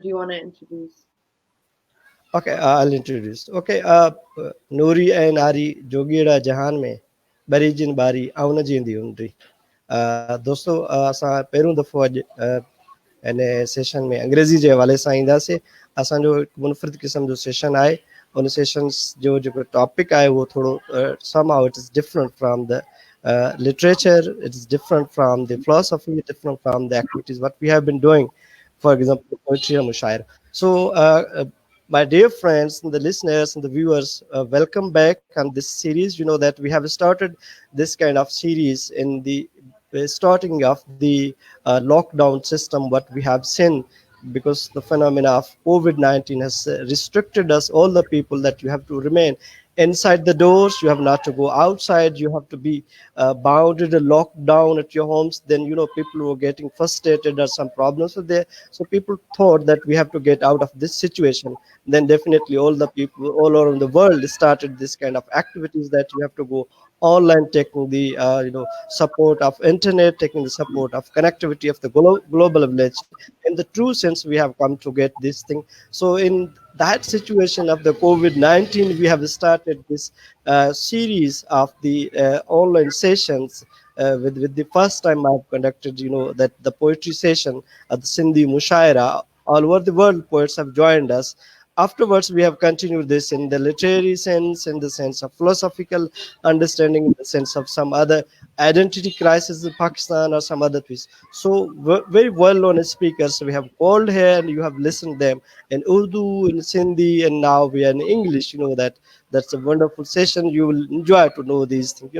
do you want to introduce? Okay, I'll introduce. Okay, Nuri and Ari Jogira Jahan में बरीजिन बारी आउन जींदी हुंदी दोस्तों असां पहिरियों दफ़ो अॼु इन सेशन में अंग्रेज़ी जे हवाले सां ईंदासीं असांजो हिकु मुनफ़रिद क़िस्म जो सेशन आहे उन सेशन्स जो जेको टॉपिक आहे उहो थोरो somehow it is different from the literature, it is different from the philosophy, different from the activities what we have been doing, for example poetry and mushaira. So my dear friends and the listeners and the viewers, welcome back on this series. You know that we have started this kind of series in the starting of the lockdown system, what we have seen, because the phenomena of COVID-19 has restricted us, all the people, that you have to remain inside the doors, you have not to go outside, you have to be bounded and locked down at your homes. Then people were getting frustrated or some problems were there, so people thought that we have to get out of this situation. Then definitely all the people all around the world started this kind of activities, that you have to go online, taking the support of internet, taking the support of connectivity of the global village. In the true sense, we have come to get this thing. So in that situation of the COVID-19, we have started this series of the online sessions. With the first time I've conducted, that the poetry session at the Sindhi Mushaira. All over the world, poets have joined us. Afterwards, we have continued this in the literary sense, in the sense of philosophical understanding, in the sense of some other identity crisis in Pakistan or some other piece. So very well-known speakers we have called here, and you have listened them in Urdu, in Sindhi, and now we are in English. That's a wonderful session. You will enjoy to know these things.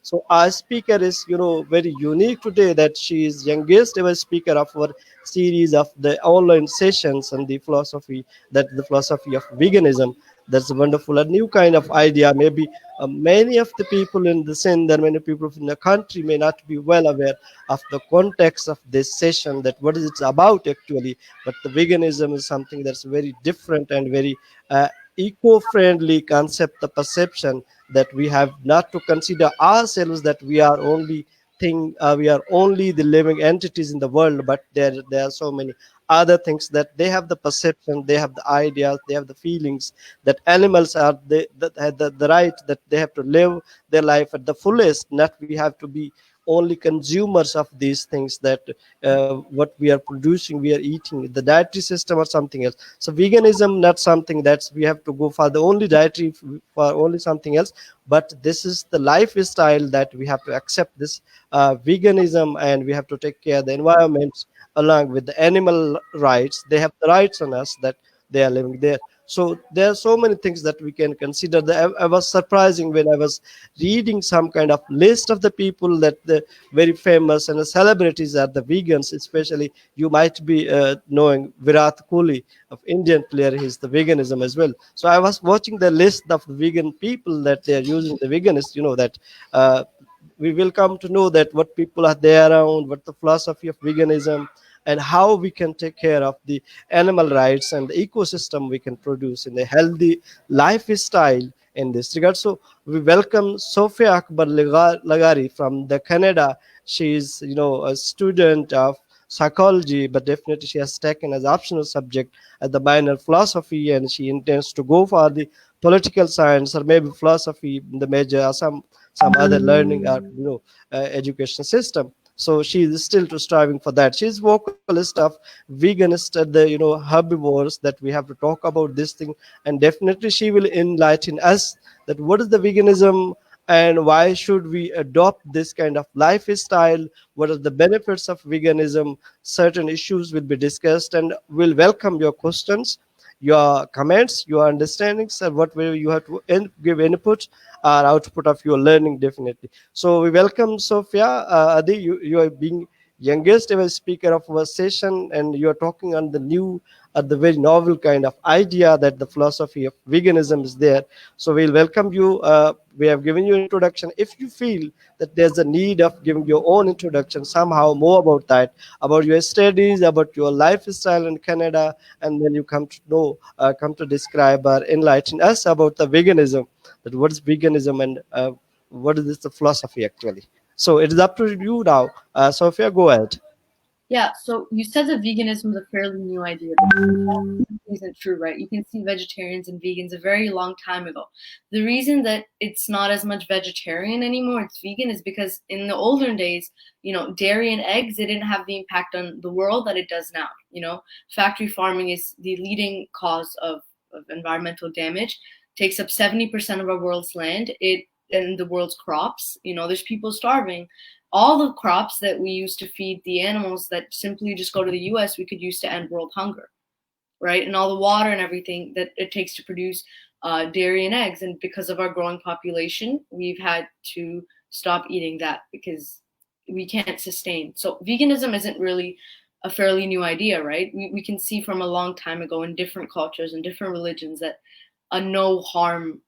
So our speaker is very unique today. That she is youngest ever speaker of our series of the online sessions and the philosophy, that the philosophy of veganism. That's a wonderful, a new kind of idea. Maybe many of the people in the Sindh and many people in the country may not be well aware of the context of this session, that what is it about actually. But the veganism is something that's very different and very eco-friendly concept, the perception that we have not to consider ourselves that we are only we are only the living entities in the world, but there are so many other things, that they have the perception, they have the ideas, they have the feelings, that animals are that have the right, that they have to live their life at the fullest, not we have to be only consumers of these things, that what we are producing, we are eating, the dietary system or something else. So veganism not something that's we have to go for the only dietary for only something else, but this is the lifestyle that we have to accept this veganism, and we have to take care of the environment along with the animal rights. They have the rights on us, that they are living there. So there are so many things that we can consider. I was surprising when I was reading some kind of list of the people that the very famous and the celebrities are the vegans. Especially you might be knowing Virat Kohli of Indian player. He's the veganism as well. So I was watching the list of the vegan people that they are using the veganists. That uh, we will come to know that what people are there around, what the philosophy of veganism, and how we can take care of the animal rights and the ecosystem we can produce in a healthy lifestyle in this regard. So we welcome Sophia Akbar Lagari from the Canada. She is, a student of psychology, but definitely she has taken as optional subject at the minor philosophy, and she intends to go for the political science or maybe philosophy in the major, or some other learning or education system. So she is still to striving for that. She's vocalist of veganist at the herbivores, that we have to talk about this thing, and definitely she will enlighten us that what is the veganism, and why should we adopt this kind of lifestyle, what are the benefits of veganism. Certain issues will be discussed, and we'll welcome your questions, your comments, your understandings, and what way you have to give input or output of your learning, definitely. So we welcome Sophia. Adi, you are being youngest ever speaker of our session, and you are talking on the new, the very novel kind of idea, that the philosophy of veganism is there. So we'll welcome you. We have given you introduction. If you feel that there's a need of giving your own introduction somehow more about that, about your studies, about your lifestyle in Canada, and then you come to know, come to describe or enlighten us about the veganism, that what is veganism, and what is this the philosophy actually. So it is up to you now. Sophia, go ahead. Yeah, so you said that veganism is a fairly new idea, but that isn't true, right? You can see vegetarians and vegans a very long time ago. The reason that it's not as much vegetarian anymore, it's vegan, is because in the olden days, dairy and eggs, it didn't have the impact on the world that it does now. Factory farming is the leading cause of environmental damage, takes up 70% of our world's land, it and the world's crops. There's people starving. All the crops that we use to feed the animals that simply just go to the US, we could use to end world hunger, right? And all the water and everything that it takes to produce dairy and eggs. And because of our growing population, we've had to stop eating that because we can't sustain. So veganism isn't really a fairly new idea, right? We can see from a long time ago in different cultures and different religions that a no harm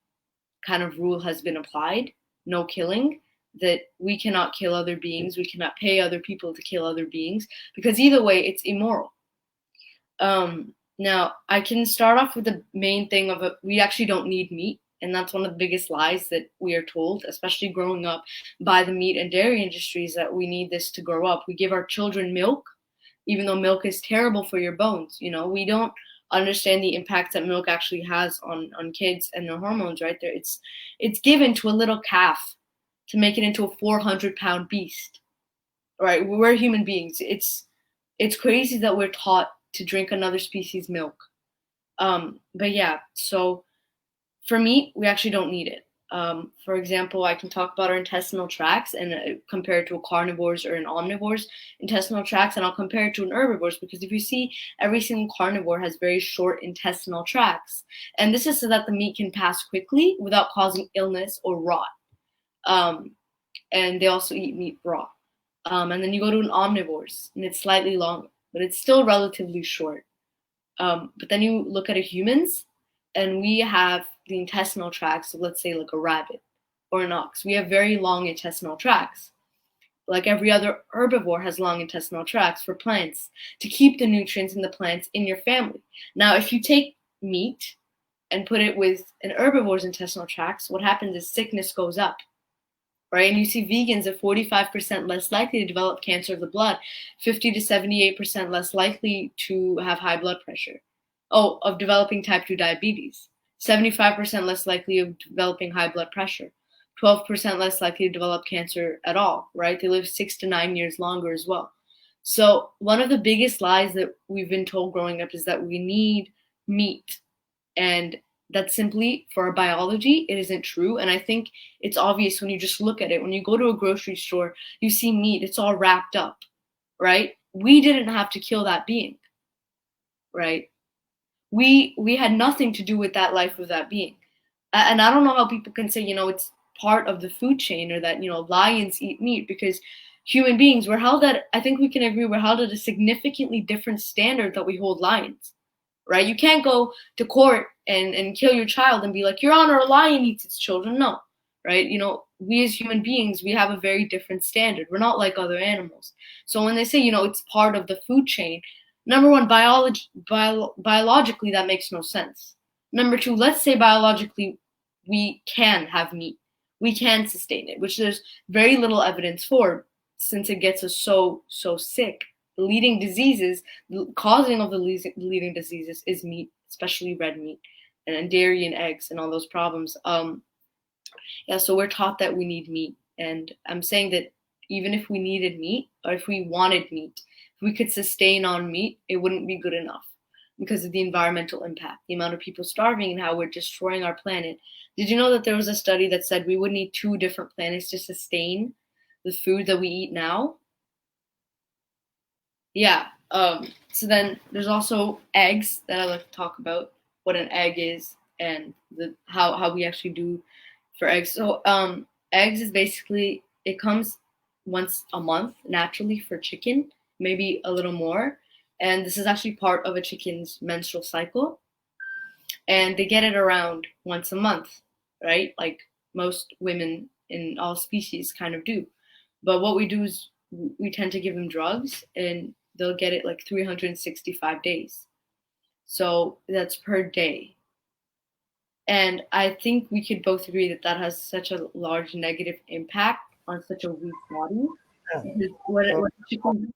kind of rule has been applied, no killing, that we cannot kill other beings, we cannot pay other people to kill other beings, because either way, it's immoral. Now, I can start off with the main thing of we actually don't need meat. And that's one of the biggest lies that we are told, especially growing up by the meat and dairy industries, that we need this to grow up. We give our children milk, even though milk is terrible for your bones. We don't understand the impact that milk actually has on kids and their hormones, right there. It's given to a little calf to make it into a 400-pound beast, right? We're human beings. It's crazy that we're taught to drink another species' milk. But yeah, so for meat, we actually don't need it. For example, I can talk about our intestinal tracts and compare it to a carnivore's or an omnivore's intestinal tracts, and I'll compare it to an herbivore's, because if you see, every single carnivore has very short intestinal tracts, and this is so that the meat can pass quickly without causing illness or rot. Um, and they also eat meat raw. And then you go to an omnivore's, and it's slightly longer, but it's still relatively short. But then you look at a human's, and we have the intestinal tracts of, let's say, like a rabbit or an ox. We have very long intestinal tracts. Like every other herbivore has long intestinal tracts for plants to keep the nutrients in the plants in your family. Now, if you take meat and put it with an herbivore's intestinal tracts, what happens is sickness goes up, right? And you see vegans are 45% less likely to develop cancer of the blood, 50 to 78% less likely to have high blood pressure. Oh, of developing type 2 diabetes, 75% less likely of developing high blood pressure, 12% less likely to develop cancer at all, right? They live 6 to 9 years longer as well. So, one of the biggest lies that we've been told growing up is that we need meat, and that's simply, for our biology, it isn't true. And I think it's obvious when you just look at it. When you go to a grocery store, you see meat, it's all wrapped up, right? We didn't have to kill that being, right? We had nothing to do with that life of that being. And I don't know how people can say, it's part of the food chain, or that, lions eat meat, because human beings, we're held at, I think we can agree, we're held at a significantly different standard that we hold lions, right? You can't go to court and kill your child and be like, Your Honor, a lion eats its children. No, right? We as human beings, we have a very different standard. We're not like other animals. So when they say, it's part of the food chain, number one, biologically, that makes no sense. Number two, let's say biologically we can have meat. We can sustain it, which there's very little evidence for, since it gets us so sick. The leading diseases, the causing of the leading diseases is meat, especially red meat and dairy and eggs and all those problems. Yeah, so we're taught that we need meat, and I'm saying that even if we needed meat, or if we wanted meat, if we could sustain on meat, it wouldn't be good enough because of the environmental impact, the amount of people starving, and how we're destroying our planet. Did you know that there was a study that said we would need 2 different planets to sustain the food that we eat now? Yeah. So then there's also eggs that I like to talk about, what an egg is, and how we actually do for eggs. So eggs is basically, it comes once a month naturally for chicken, maybe a little more. And this is actually part of a chicken's menstrual cycle. And they get it around once a month, right? Like most women in all species kind of do. But what we do is we tend to give them drugs, and they'll get it like 365 days. So that's per day. And I think we could both agree that that has such a large negative impact on such a weak body. Yeah. Because what So, chicken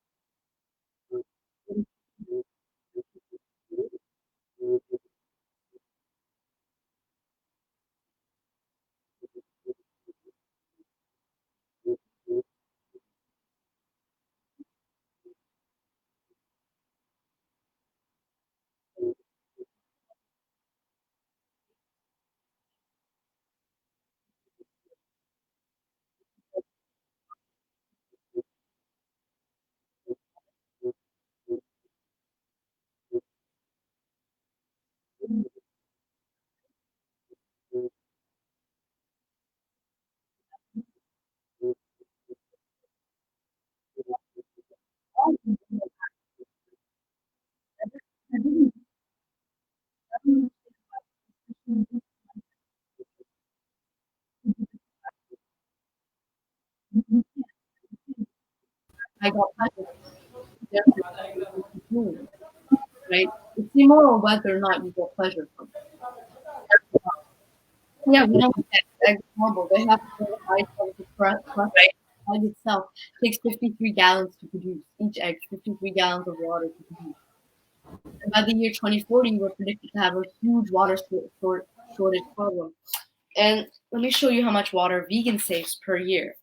I got pleasure from, right? It's immoral whether or not you get pleasure from it. Yeah, we don't get eggs horrible. They have to hide from the crust. Egg itself takes 53 gallons to produce. Each egg, 53 gallons of water to produce. And by the year 2040, we're predicted to have a huge water shortage problem. And let me show you how much water vegan saves per year.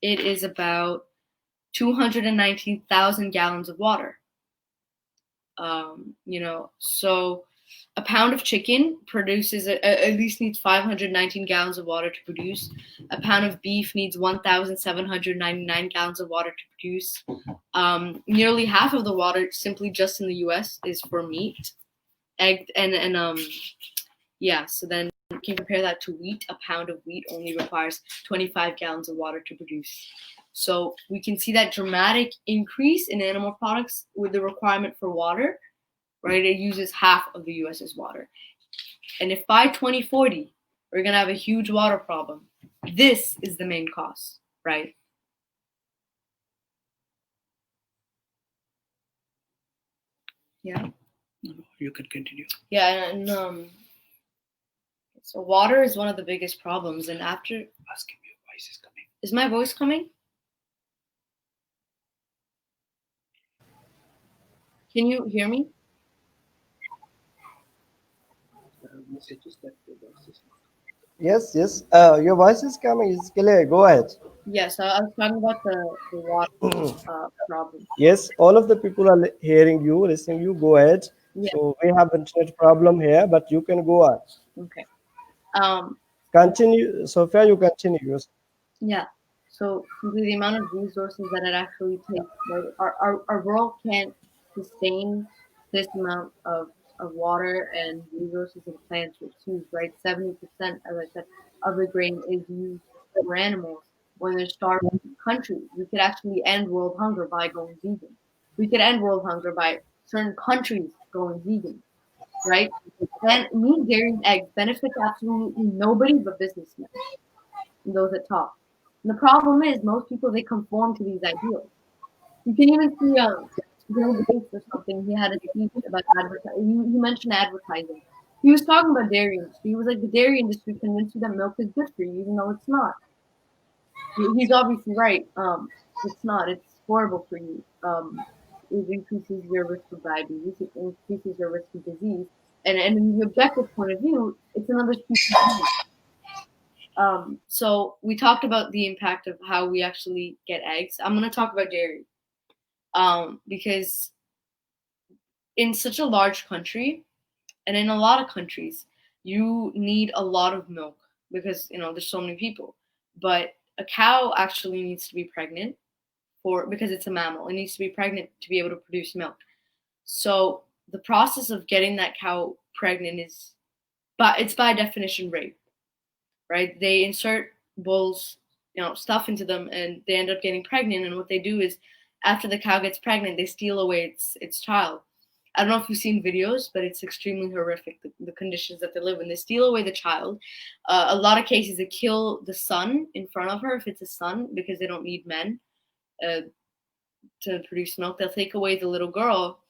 It is about 219,000 gallons of water. So a pound of chicken produces at least needs 519 gallons of water to produce. A pound of beef needs 1,799 gallons of water to produce. Nearly half of the water, simply just in the U.S., is for meat, egg, So then you can compare that to wheat. A pound of wheat only requires 25 gallons of water to produce. So we can see that dramatic increase in animal products with the requirement for water, right? It uses half of the US's water. And if by 2040, we're going to have a huge water problem, this is the main cause, right? Yeah. You can continue. Yeah, and so water is one of the biggest problems. And after, Ask him, your voice is coming. Is my voice coming? Can you hear me? Messages that your voice is Yes, yes. Your voice is coming. It's clear. Go ahead. Yes, I was talking about the water problem. Yes, all of the people are hearing you, listening you. Go ahead. Yeah. So we have internet problem here, but you can go on. Okay. Continue, Sophia. You continue. Yeah. So the amount of resources that it actually takes, right? Our world can't sustain this amount of water and resources and plants it's used, right? 70%, as I said, of the grain is used for animals. When there's starving countries, we could actually end world hunger by going vegan. We could end world hunger by certain countries going vegan, right? And meat, dairy, and eggs benefits absolutely nobody but businessmen and those at top. And the problem is most people they conform to these ideals. You can even see Bill Gates or something. He had a speech about advertising. He mentioned advertising. He was talking about dairy industry. He was like, the dairy industry convinced you that milk is good for you, even though it's not. He's obviously right. It's not. It's horrible for you. It increases your risk of diabetes. It increases your risk of disease. And in the objective point of view, it's another species. So we talked about the impact of how we actually get eggs. I'm going to talk about dairy. Because in such a large country, and in a lot of countries, you need a lot of milk because there's so many people. But a cow actually needs to be pregnant because it's a mammal. It needs to be pregnant to be able to produce milk. So the process of getting that cow pregnant it's by definition rape, right? They insert bulls, stuff into them, and they end up getting pregnant. And what they do is, after the cow gets pregnant, they steal away its child. I don't know if you've seen videos, but it's extremely horrific, the conditions that they live in. They steal away the child. A lot of cases, they kill the son in front of her if it's a son, because they don't need men to produce milk. They'll take away the little girl,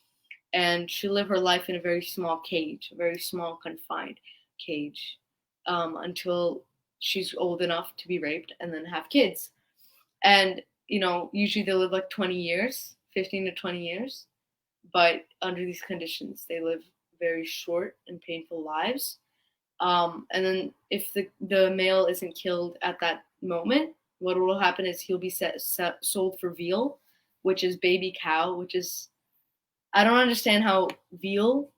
and she'll live her life in a very small cage, a very small, confined cage, until she's old enough to be raped and then have kids. And, usually they live like 20 years, 15 to 20 years. But under these conditions, they live very short and painful lives. And then if the male isn't killed at that moment, what will happen is he'll be sold for veal, which is baby cow, which is, I don't understand how veal,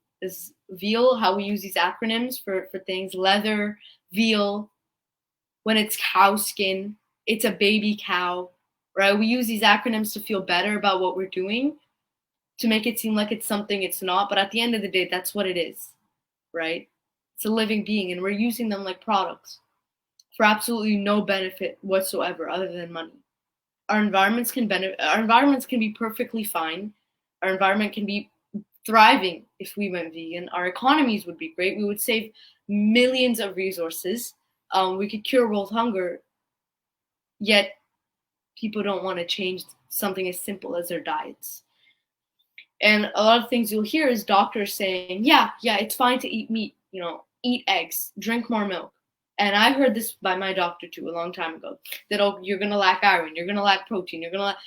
how we use these acronyms for things, leather, veal, when it's cow skin, it's a baby cow, right? We use these acronyms to feel better about what we're doing, to make it seem like it's something it's not. But at the end of the day, that's what it is, right? It's a living being, and we're using them like products for absolutely no benefit whatsoever other than money. Our environments can be perfectly fine. Our environment can be thriving if we went vegan. Our economies would be great. We would save millions of resources. We could cure world hunger. Yet people don't want to change something as simple as their diets. And a lot of things you'll hear is doctors saying, yeah, it's fine to eat meat, eat eggs, drink more milk. And I heard this by my doctor too a long time ago, that, oh, you're going to lack iron, you're going to lack protein, you're going to lack...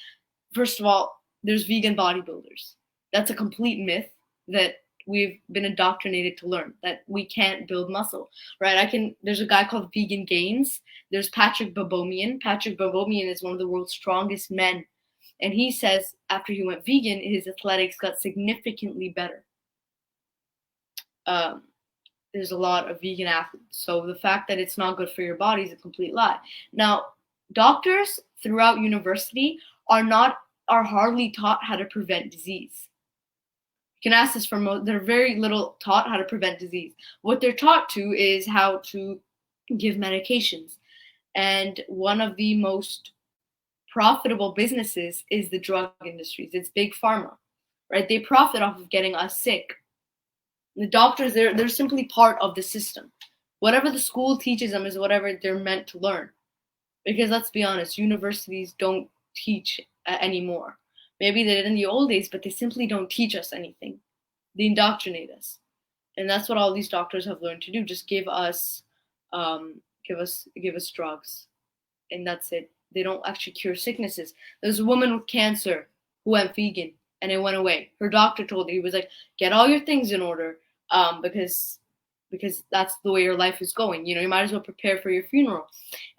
First of all, there's vegan bodybuilders. That's a complete myth that we've been indoctrinated to learn, that we can't build muscle, right? There's a guy called Vegan Gains. There's Patrick Babomian. Patrick Babomian is one of the world's strongest men. And he says after he went vegan, his athletics got significantly better. There's a lot of vegan athletes. So the fact that it's not good for your body is a complete lie. Now, doctors throughout university are hardly taught how to prevent disease. You can ask this from they're very little taught how to prevent disease. What they're taught to is how to give medications. And one of the most profitable businesses is the drug industries. It's big pharma, right? They profit off of getting us sick. The doctors, they're simply part of the system. Whatever the school teaches them is whatever they're meant to learn. Because let's be honest, universities don't teach anymore. Maybe they did in the old days, but they simply don't teach us anything. They indoctrinate us. And that's what all these doctors have learned to do. Just give us drugs. And that's it. They don't actually cure sicknesses. There's a woman with cancer who went vegan and it went away. Her doctor told her, he was like, get all your things in order, because that's the way your life is going. You might as well prepare for your funeral.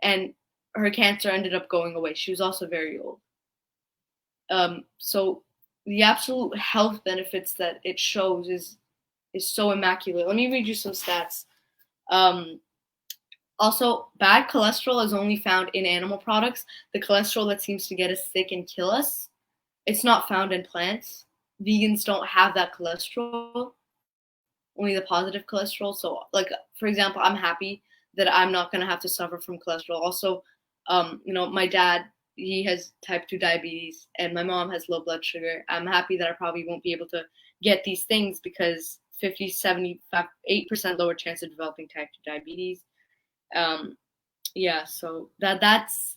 And her cancer ended up going away. She was also very old. So the absolute health benefits that it shows is so immaculate. Let me read you some stats. Also, bad cholesterol is only found in animal products. The cholesterol that seems to get us sick and kill us, it's not found in plants. Vegans don't have that cholesterol, only the positive cholesterol. So, like, for example, I'm happy that I'm not going to have to suffer from cholesterol. Also, my dad, he has type 2 diabetes and my mom has low blood sugar. I'm happy that I probably won't be able to get these things because 50, 75, 8% lower chance of developing type 2 diabetes. So that's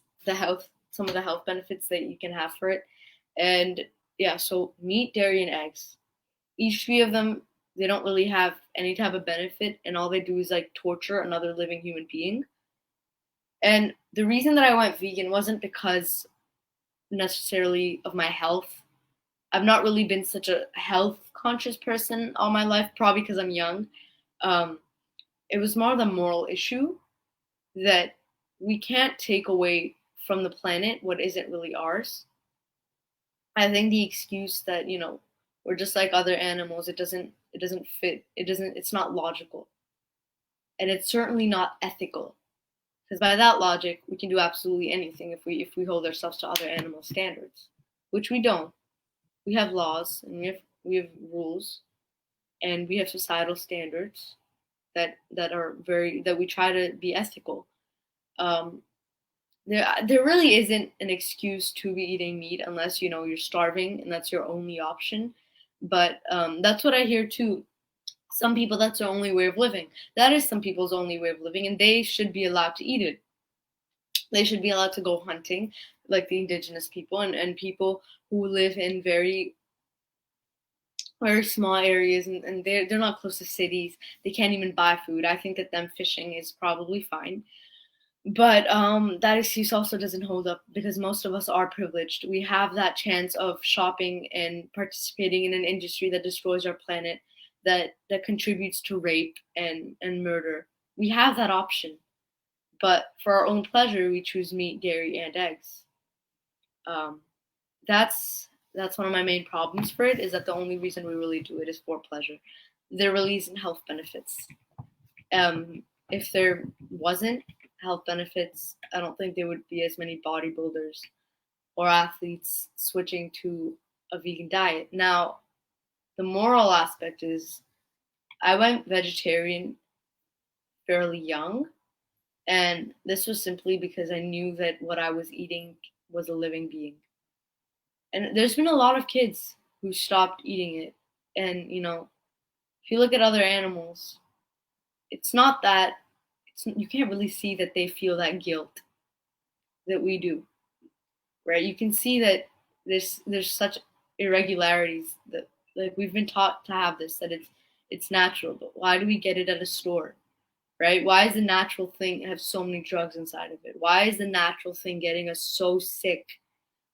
some of the health benefits that you can have for it. And so meat, dairy, and eggs, each three of them, they don't really have any type of benefit, and all they do is like torture another living human being. And the reason that I went vegan wasn't because necessarily of my health. I've not really been such a health conscious person all my life, probably because I'm young. It was more the moral issue that we can't take away from the planet what isn't really ours. I think the excuse that, we're just like other animals, it doesn't fit. It's not logical. And it's certainly not ethical. Because by that logic, we can do absolutely anything if we hold ourselves to other animal standards, which we don't. We have laws and we have rules, and we have societal standards that we try to be ethical. There really isn't an excuse to be eating meat unless you're starving and that's your only option. But that's what I hear too. Some people, that's their only way of living. That is some people's only way of living, and they should be allowed to eat it. They should be allowed to go hunting, like the indigenous people and people who live in very, very small areas, and they're not close to cities. They can't even buy food. I think that them fishing is probably fine. But that excuse also doesn't hold up because most of us are privileged. We have that chance of shopping and participating in an industry that destroys our planet, that contributes to rape and murder. We have that option. But for our own pleasure, we choose meat, dairy, and eggs. That's one of my main problems for it, is that the only reason we really do it is for pleasure. There really isn't health benefits. If there wasn't health benefits, I don't think there would be as many bodybuilders or athletes switching to a vegan diet. Now, the moral aspect is I went vegetarian fairly young, and this was simply because I knew that what I was eating was a living being. And there's been a lot of kids who stopped eating it. And, if you look at other animals, it's not that, you can't really see that they feel that guilt that we do, right? You can see that there's such irregularities that, like, we've been taught to have this, that it's natural, but why do we get it at a store, right? Why is the natural thing have so many drugs inside of it? Why is the natural thing getting us so sick?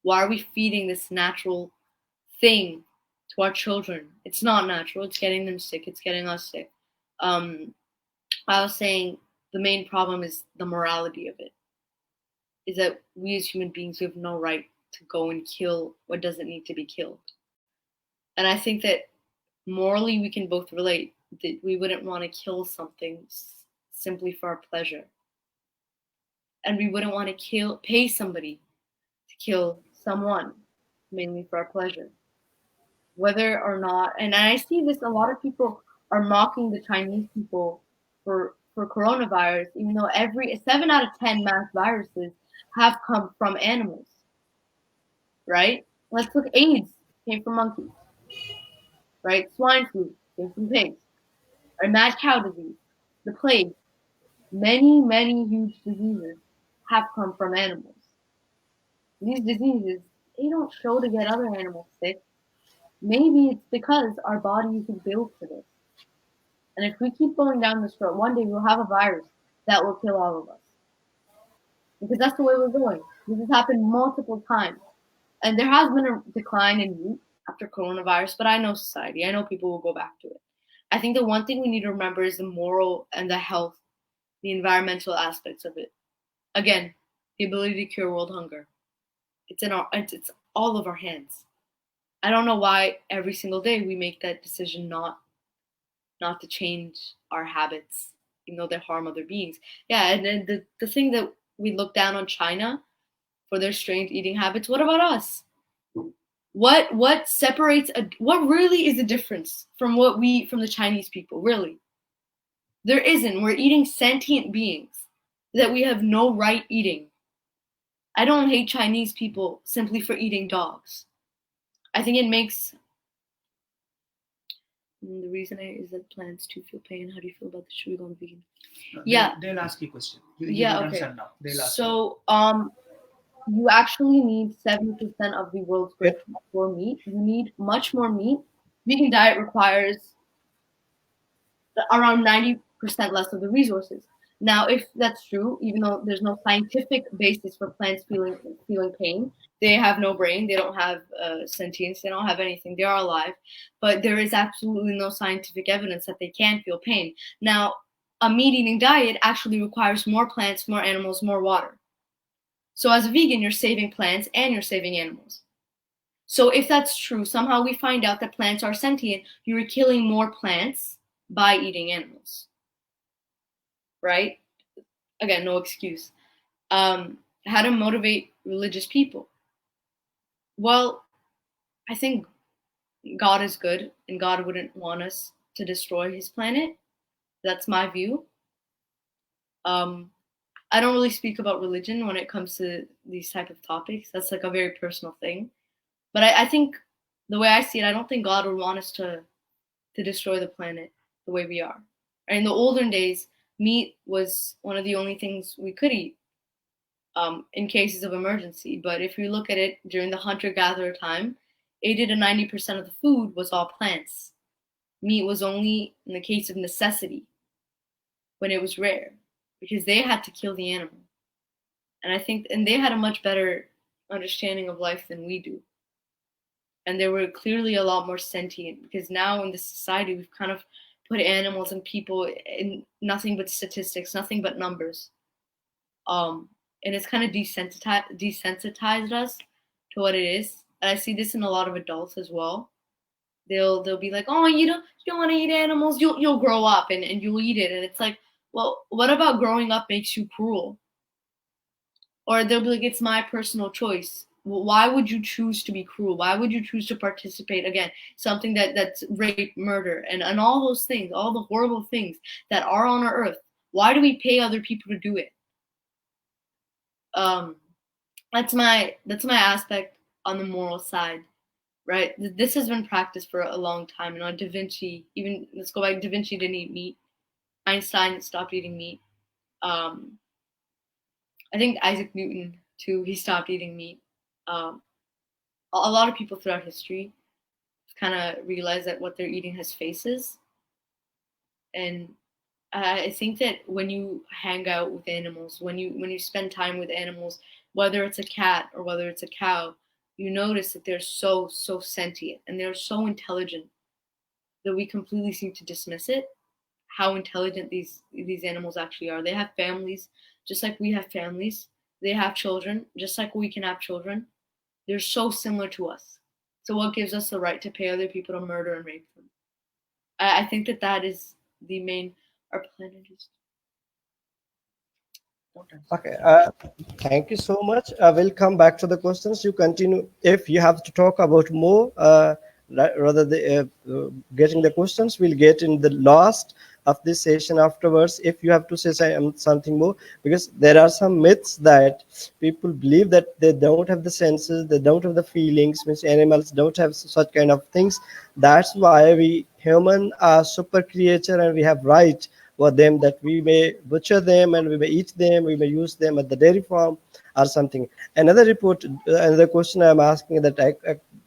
Why are we feeding this natural thing to our children? It's not natural. It's getting them sick. It's getting us sick. I was saying the main problem is the morality of it. Is that we as human beings, we have no right to go and kill what doesn't need to be killed. And I think that morally we can both relate that we wouldn't want to kill something simply for our pleasure. And we wouldn't want to pay somebody to kill someone mainly for our pleasure. Whether or not, and I see this, a lot of people are mocking the Chinese people for coronavirus, even though 7 out of 10 mass viruses have come from animals, right? Let's look, AIDS came from monkeys, right? Swine flu came from pigs, or mad cow disease, the plague, many huge diseases have come from animals. These diseases, they don't show to get other animals sick. Maybe it's because our body isn't built for this. And if we keep going down this road, one day we'll have a virus that will kill all of us. Because that's the way we're going. This has happened multiple times. And there has been a decline in meat after coronavirus, but I know society. I know people will go back to it. I think the one thing we need to remember is the moral and the health, the environmental aspects of it. Again, the ability to cure world hunger. It's all of our hands. I don't know why every single day we make that decision not to change our habits, even though they harm other beings. Yeah, and then the thing that we look down on China for their strange eating habits, what about us? What separates what really is the difference from the Chinese people, really? There isn't. We're eating sentient beings that we have no right eating. I don't hate Chinese people simply for eating dogs. I think it makes the reason is that plants too feel pain. How do you feel about the should we go vegan? No, Yeah. They'll ask you a question. You Yeah, don't okay. answer now. They'll ask So, you actually need 70% of the world's gross for meat. You need much more meat. Vegan diet requires around 90% less of the resources. Now, if that's true, even though there's no scientific basis for plants feeling pain, they have no brain, they don't have sentience, they don't have anything, they are alive, but there is absolutely no scientific evidence that they can feel pain. Now, a meat-eating diet actually requires more plants, more animals, more water. So as a vegan, you're saving plants and you're saving animals. So if that's true, somehow we find out that plants are sentient, you're killing more plants by eating animals. Right? Again, no excuse. How to motivate religious people? Well, I think God is good and God wouldn't want us to destroy his planet. That's my view. I don't really speak about religion when it comes to these type of topics. That's like a very personal thing. But I think the way I see it, I don't think God would want us to destroy the planet the way we are. In the olden days, meat was one of the only things we could eat in cases of emergency. But if you look at it during the hunter-gatherer time, 80 to 90% of the food was all plants. Meat was only in the case of necessity when it was rare because they had to kill the animal. And they had a much better understanding of life than we do. And they were clearly a lot more sentient because now in this society we've kind of put animals and people in nothing but statistics, nothing but numbers. And it's kind of desensitized us to what it is. And I see this in a lot of adults as well. They'll be like, oh, you don't want to eat animals, you'll grow up and you'll eat it. And it's like, well, what about growing up makes you cruel? Or they'll be like, it's my personal choice. Well, why would you choose to be cruel? Why would you choose to participate again? Something that's rape, murder, and all those things, all the horrible things that are on our earth. Why do we pay other people to do it? That's my aspect on the moral side, right? This has been practiced for a long time. Da Vinci, even let's go back. Da Vinci didn't eat meat. Einstein stopped eating meat. I think Isaac Newton too. He stopped eating meat. a lot of people throughout history kind of realize that what they're eating has faces. And I think that when you hang out with animals, when you spend time with animals, whether it's a cat or whether it's a cow, you notice that they're so sentient and they're so intelligent that we completely seem to dismiss it. How intelligent these animals actually are. They have families, just like we have families. They have children, just like we can have children. They're so similar to us. So what gives us the right to pay other people to murder and rape them? I think that is the main. Our planet is. Okay, thank you so much. We'll come back to the questions. You continue. If you have to talk about more, rather than getting the questions, we'll get in the last of this session afterwards. If you have to say something more, because there are some myths that people believe that they don't have the senses, they don't have the feelings, means animals don't have such kind of things. That's why we human are super creature and we have right for them that we may butcher them and we may eat them, we may use them at the dairy farm or something. Another report, another question I'm asking that I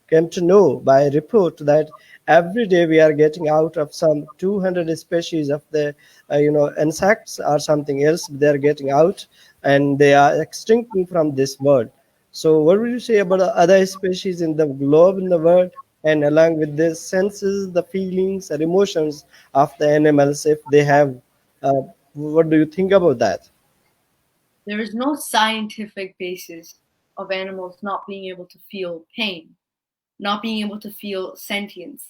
came to know by a report that every day we are getting out of some 200 species of the insects or something else. They are getting out and they are extincting from this world. So what would you say about the other species in the globe, in the world, and along with the senses, the feelings and emotions of the animals, if they have, what do you think about that? There is no scientific basis of animals not being able to feel pain, not being able to feel sentience.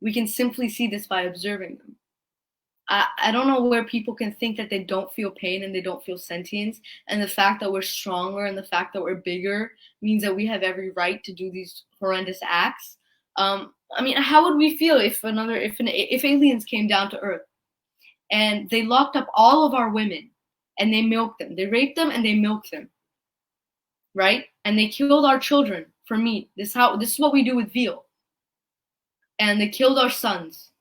We can simply see this by observing them. I don't know where people can think that they don't feel pain and they don't feel sentience, and the fact that we're stronger and the fact that we're bigger means that we have every right to do these horrendous acts. I mean, how would we feel if if aliens came down to Earth and they locked up all of our women and they milked them, they raped them and they milked them, right? And they killed our children for meat. This is what we do with veal. And they killed our sons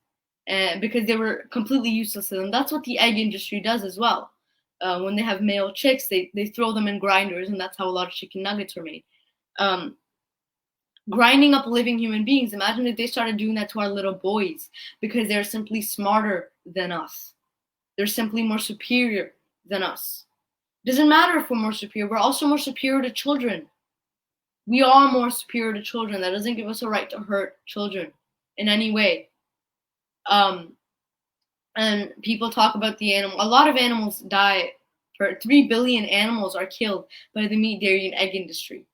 because they were completely useless to them. That's what the egg industry does as well. When they have male chicks, they throw them in grinders, and that's how a lot of chicken nuggets are made. Grinding up living human beings. Imagine if they started doing that to our little boys because they're simply smarter than us. They're simply more superior than us. Doesn't matter if we're more superior. We're also more superior to children. We are more superior to children. That doesn't give us a right to hurt children in any way. And people talk about the animal. A lot of animals die. 3 billion animals are killed by the meat, dairy, and egg industry.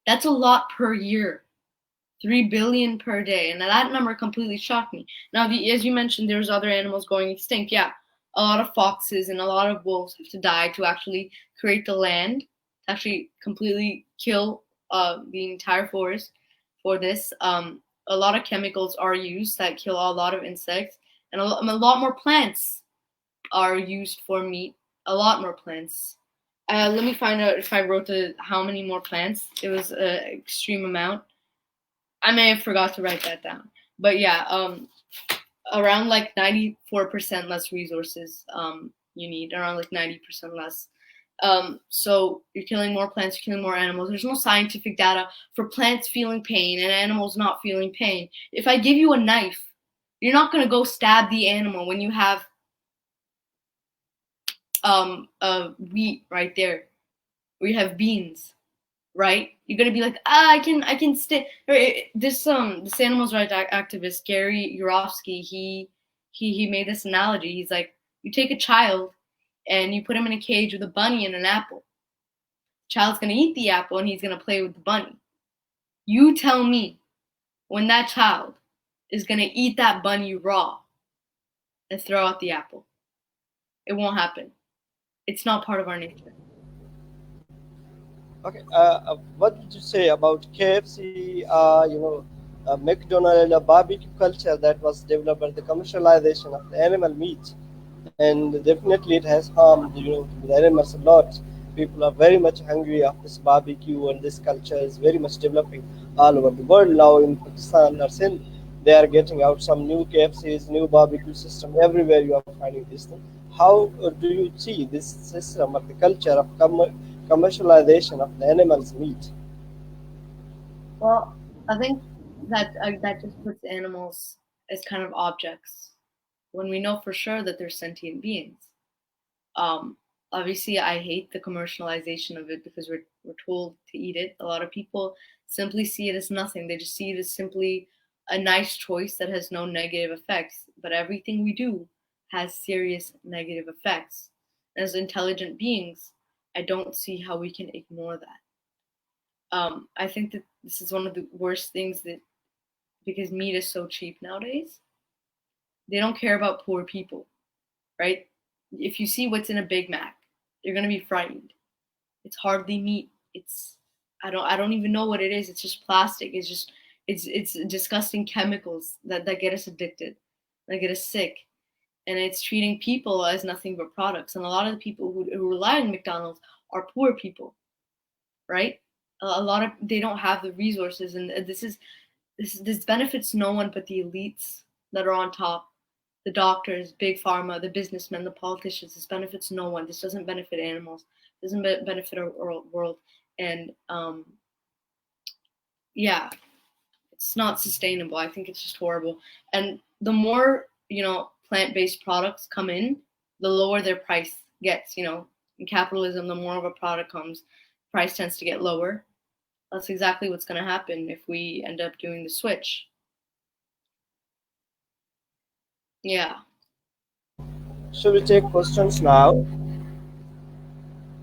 That's a lot per year. 3 billion per day. And that number completely shocked me. Now, as you mentioned, there's other animals going extinct. Yeah, a lot of foxes and a lot of wolves have to die to actually create the land, to actually completely kill the entire forest for this. A lot of chemicals are used that kill a lot of insects, and a lot more plants are used for meat. A lot more plants. Let me find out if I wrote how many more plants. It was an extreme amount. I may have forgot to write that down. But yeah, around like 94% less resources you need, around like 90% less. So you're killing more plants, you're killing more animals. There's no scientific data for plants feeling pain and animals not feeling pain. If I give you a knife, you're not going to go stab the animal when you have wheat right there, or you have beans, right? You're gonna be like, I can stay. This animals rights activist Gary Yourofsky, he made this analogy. He's like, you take a child and you put him in a cage with a bunny and an apple. The child's gonna eat the apple and he's gonna play with the bunny. You tell me when that child is gonna eat that bunny raw and throw out the apple. It won't happen. It's not part of our nature. Okay, what did you say about KFC, McDonald's, barbecue culture that was developed by the commercialization of the animal meat? And definitely it has harmed, the animals a lot. People are very much hungry of this barbecue, and this culture is very much developing all over the world now. In Pakistan or Sindh, they are getting out some new KFCs, new barbecue system. Everywhere you are finding this thing. How do you see this system or the culture of commercialization of the animals meat? Well, I think that that just puts animals as kind of objects when we know for sure that they're sentient beings. Um, Obviously, I hate the commercialization of it because we're told to eat it. A lot of people simply see it as nothing. They just see it as simply a nice choice that has no negative effects. But everything we do has serious negative effects. As intelligent beings, I don't see how we can ignore that. I think that this is one of the worst things that because meat is so cheap nowadays, they don't care about poor people, right? If you see what's in a Big Mac, you're gonna be frightened. It's hardly meat. It's I don't even know what it is. It's just plastic. It's disgusting chemicals that get us addicted, that get us sick. And it's treating people as nothing but products. And a lot of the people who rely on McDonald's are poor people, right? A lot of they don't have the resources, and this benefits no one but the elites that are on top, the doctors, big pharma, the businessmen, the politicians. This benefits no one. This doesn't benefit animals. It doesn't benefit our world. And yeah, it's not sustainable. I think it's just horrible. And the more plant-based products come in, the lower their price gets. In capitalism, the more of a product comes, price tends to get lower. That's exactly what's going to happen if we end up doing the switch. Yeah. So we take questions now.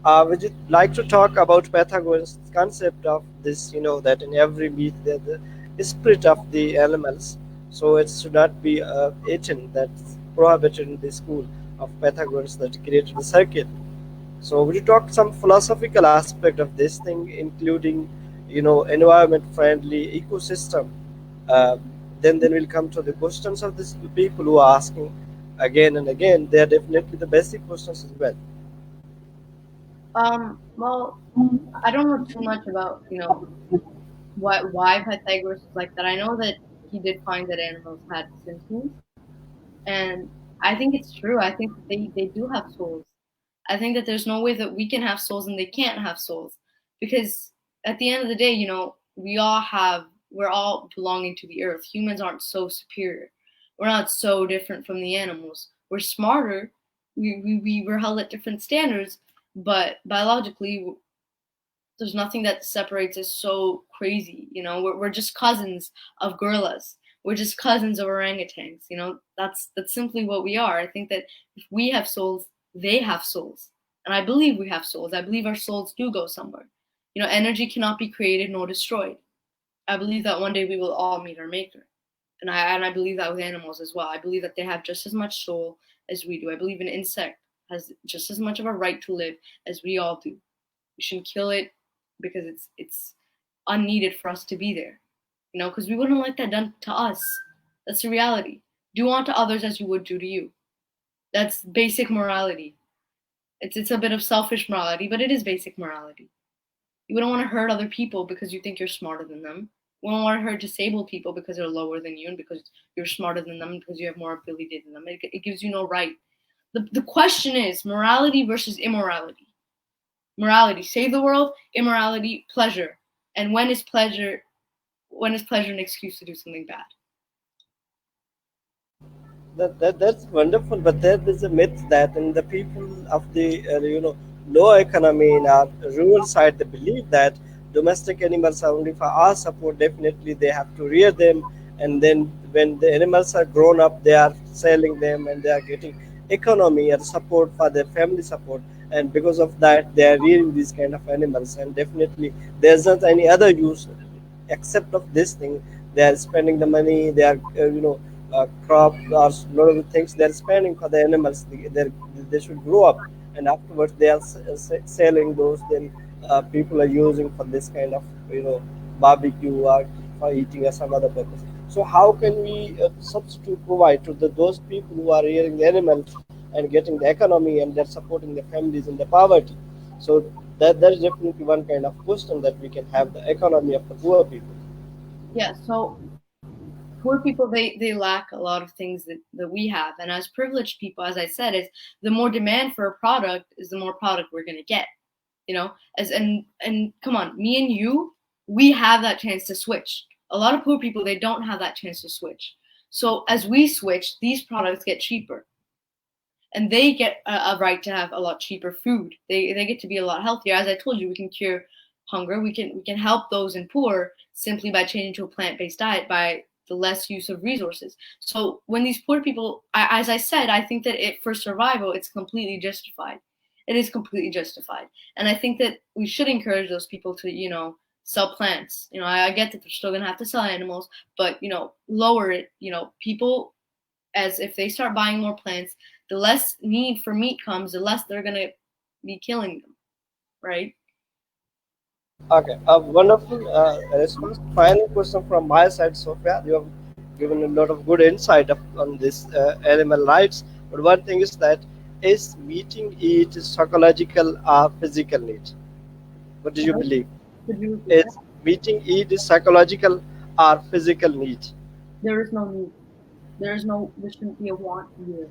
Would you like to talk about Pythagoras' concept of this? That in every meat there's the spirit of the animals, so it should not be eaten. That's prohibited in the school of Pythagoras that created the circle. So would you talk some philosophical aspect of this thing, including environment-friendly ecosystem? Uh, then we'll come to the questions of these people who are asking again and again. They are definitely the basic questions as well. Well, I don't know too much about why Pythagoras was like that. I know that he did find that animals had sentience, and I think it's true. I think that they do have souls. I think that there's no way that we can have souls and they can't have souls, because at the end of the day, we're all belonging to the earth. Humans aren't so superior. We're not so different from the animals. We're smarter. We were held at different standards, but biologically, there's nothing that separates us so crazy. We're just cousins of gorillas. We're just cousins of orangutans. That's simply what we are. I think that if we have souls, they have souls. And I believe we have souls. I believe our souls do go somewhere. Energy cannot be created nor destroyed. I believe that one day we will all meet our maker. And I believe that with animals as well. I believe that they have just as much soul as we do. I believe an insect has just as much of a right to live as we all do. We shouldn't kill it because it's unneeded for us to be there. Because we wouldn't like that done to us. That's the reality. Do unto others as you would do to you. That's basic morality. It's a bit of selfish morality, but it is basic morality. You wouldn't want to hurt other people because you think you're smarter than them. You wouldn't want to hurt disabled people because they're lower than you and because you're smarter than them and because you have more ability than them. It gives you no right. The question is morality versus immorality. Morality, save the world. Immorality, pleasure. And when is pleasure an excuse to do something bad? That's wonderful, but there is a myth that in the people of the low economy in our rural side, they believe that domestic animals are only for our support. Definitely, they have to rear them, and then when the animals are grown up, they are selling them and they are getting economy and support for their family support. And because of that, they are rearing these kind of animals, and definitely there's not any other use except of this thing. They are spending the money. They are crop or a lot of the things they're spending for the animals. They should grow up, and afterwards they are selling those. Then people are using for this kind of barbecue or for eating or some other purpose. So how can we substitute provide to those people who are rearing the animals and getting the economy and they're supporting their families in the poverty? So that's definitely one kind of question that we can have the economy of the poor people. Yeah, so poor people they lack a lot of things that we have. And as privileged people, as I said, is the more demand for a product is the more product we're gonna get. As and come on, me and you, we have that chance to switch. A lot of poor people, they don't have that chance to switch. So as we switch, these products get cheaper, and they get a right to have a lot cheaper food. They get to be a lot healthier. As I told you, we can cure hunger. We can help those in poor simply by changing to a plant-based diet, by the less use of resources. So when these poor people, as I said, I think that for survival, it's completely justified. It is completely justified, and I think that we should encourage those people to, sell plants. I get that they're still gonna have to sell animals, but lower it. People, as if they start buying more plants, the less need for meat comes, the less they're gonna be killing them, right? Okay, a wonderful response. Final question from my side, Sophia. You have given a lot of good insight on this animal rights. But one thing is that, is meeting it psychological or physical need? What do you Sorry? believe? Could you repeat that? Is meeting it psychological or physical need? There is no need. There shouldn't be a want either.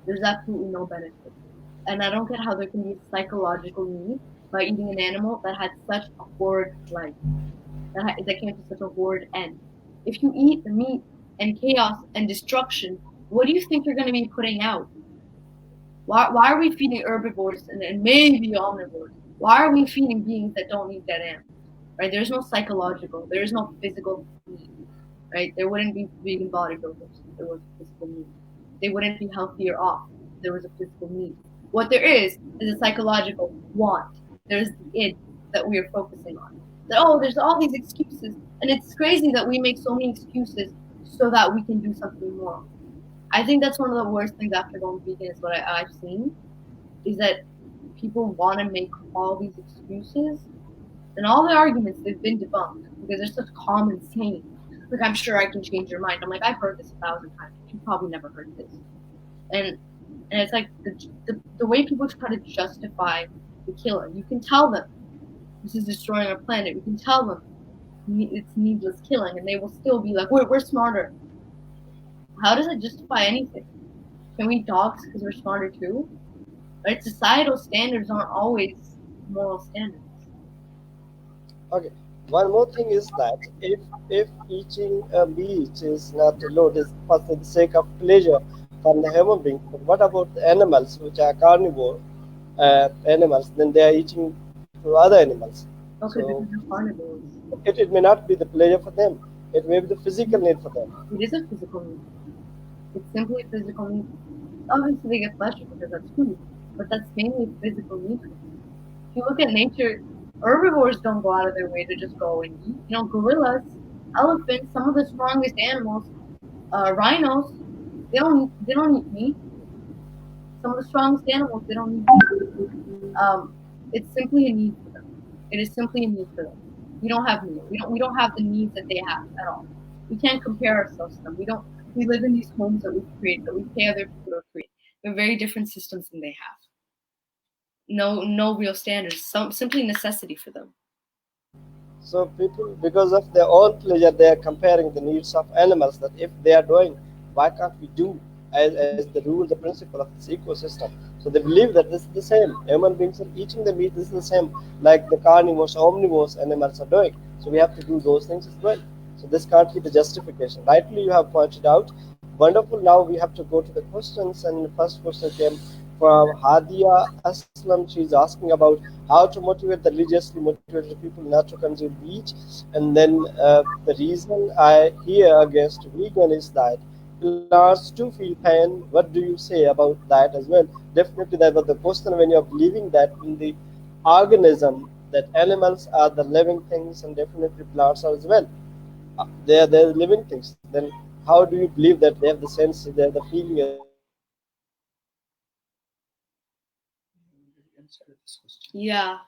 There's absolutely no benefit. And I don't get how there can be a psychological need by eating an animal that had such a horrid life, that came to such a horrid end. If you eat the meat and chaos and destruction, what do you think you're going to be putting out? Why are we feeding herbivores and maybe omnivores? Why are we feeding beings that don't need dead animals? Right? There's no psychological, there is no physical need. Right? There wouldn't be vegan bodybuilders if there was a physical need. They wouldn't be healthier off if there was a physical need. What there is a psychological want. There's the id that we are focusing on. That, oh, there's all these excuses, and it's crazy that we make so many excuses so that we can do something more. I think that's one of the worst things after going vegan is what I've seen, is that people want to make all these excuses, and all the arguments, they've been debunked because they're such common saying. Like, I'm sure I can change your mind. I'm like, I've heard this 1,000 times. You probably never heard this. And it's like the way people try to justify the killing. You can tell them this is destroying our planet. You can tell them it's needless killing, and they will still be like, we're smarter. How does it justify anything? Can we eat dogs because we're smarter too? Right? Societal standards aren't always moral standards. Okay. One more thing is that, if eating meat is not allowed, is for the sake of pleasure from the human being, but what about the animals which are carnivore animals? Then they are eating to other animals. Okay, So because they're carnivores. it may not be the pleasure for them. It may be the physical need for them. It is a physical need. It's simply a physical need. Obviously, they get pleasure because that's food, but that's mainly a physical need. If you look at nature, herbivores don't go out of their way to just go and eat. Gorillas, elephants, some of the strongest animals, rhinos, they don't eat meat. Some of the strongest animals, they don't eat meat. It's simply a need for them. It is simply a need for them. We don't have meat. We don't have the needs that they have at all. We can't compare ourselves to them. We don't. We live in these homes that we've created, that we pay other people to create. We have very different systems than they have. No real standards. Simply necessity for them. So people, because of their own pleasure, they are comparing the needs of animals. That if they are doing, why can't we do as the rule, the principle of this ecosystem? So they believe that this is the same. Human beings are eating the meat. This is the same, like the carnivores, omnivores animals are doing. So we have to do those things as well. So this can't be the justification. Rightly, you have pointed out. Wonderful. Now we have to go to the questions, and the first question came from Hadiya Aslam. She's asking about how to motivate the religiously motivated people not to consume meat. And then the reason I hear against vegan is that plants do feel pain. What do you say about that as well? Definitely, that was the question when you're believing that in the organism, that animals are the living things, and definitely plants are as well. They're living things. Then how do you believe that they have the sense, they have the feeling as well? Answer this question. Yeah.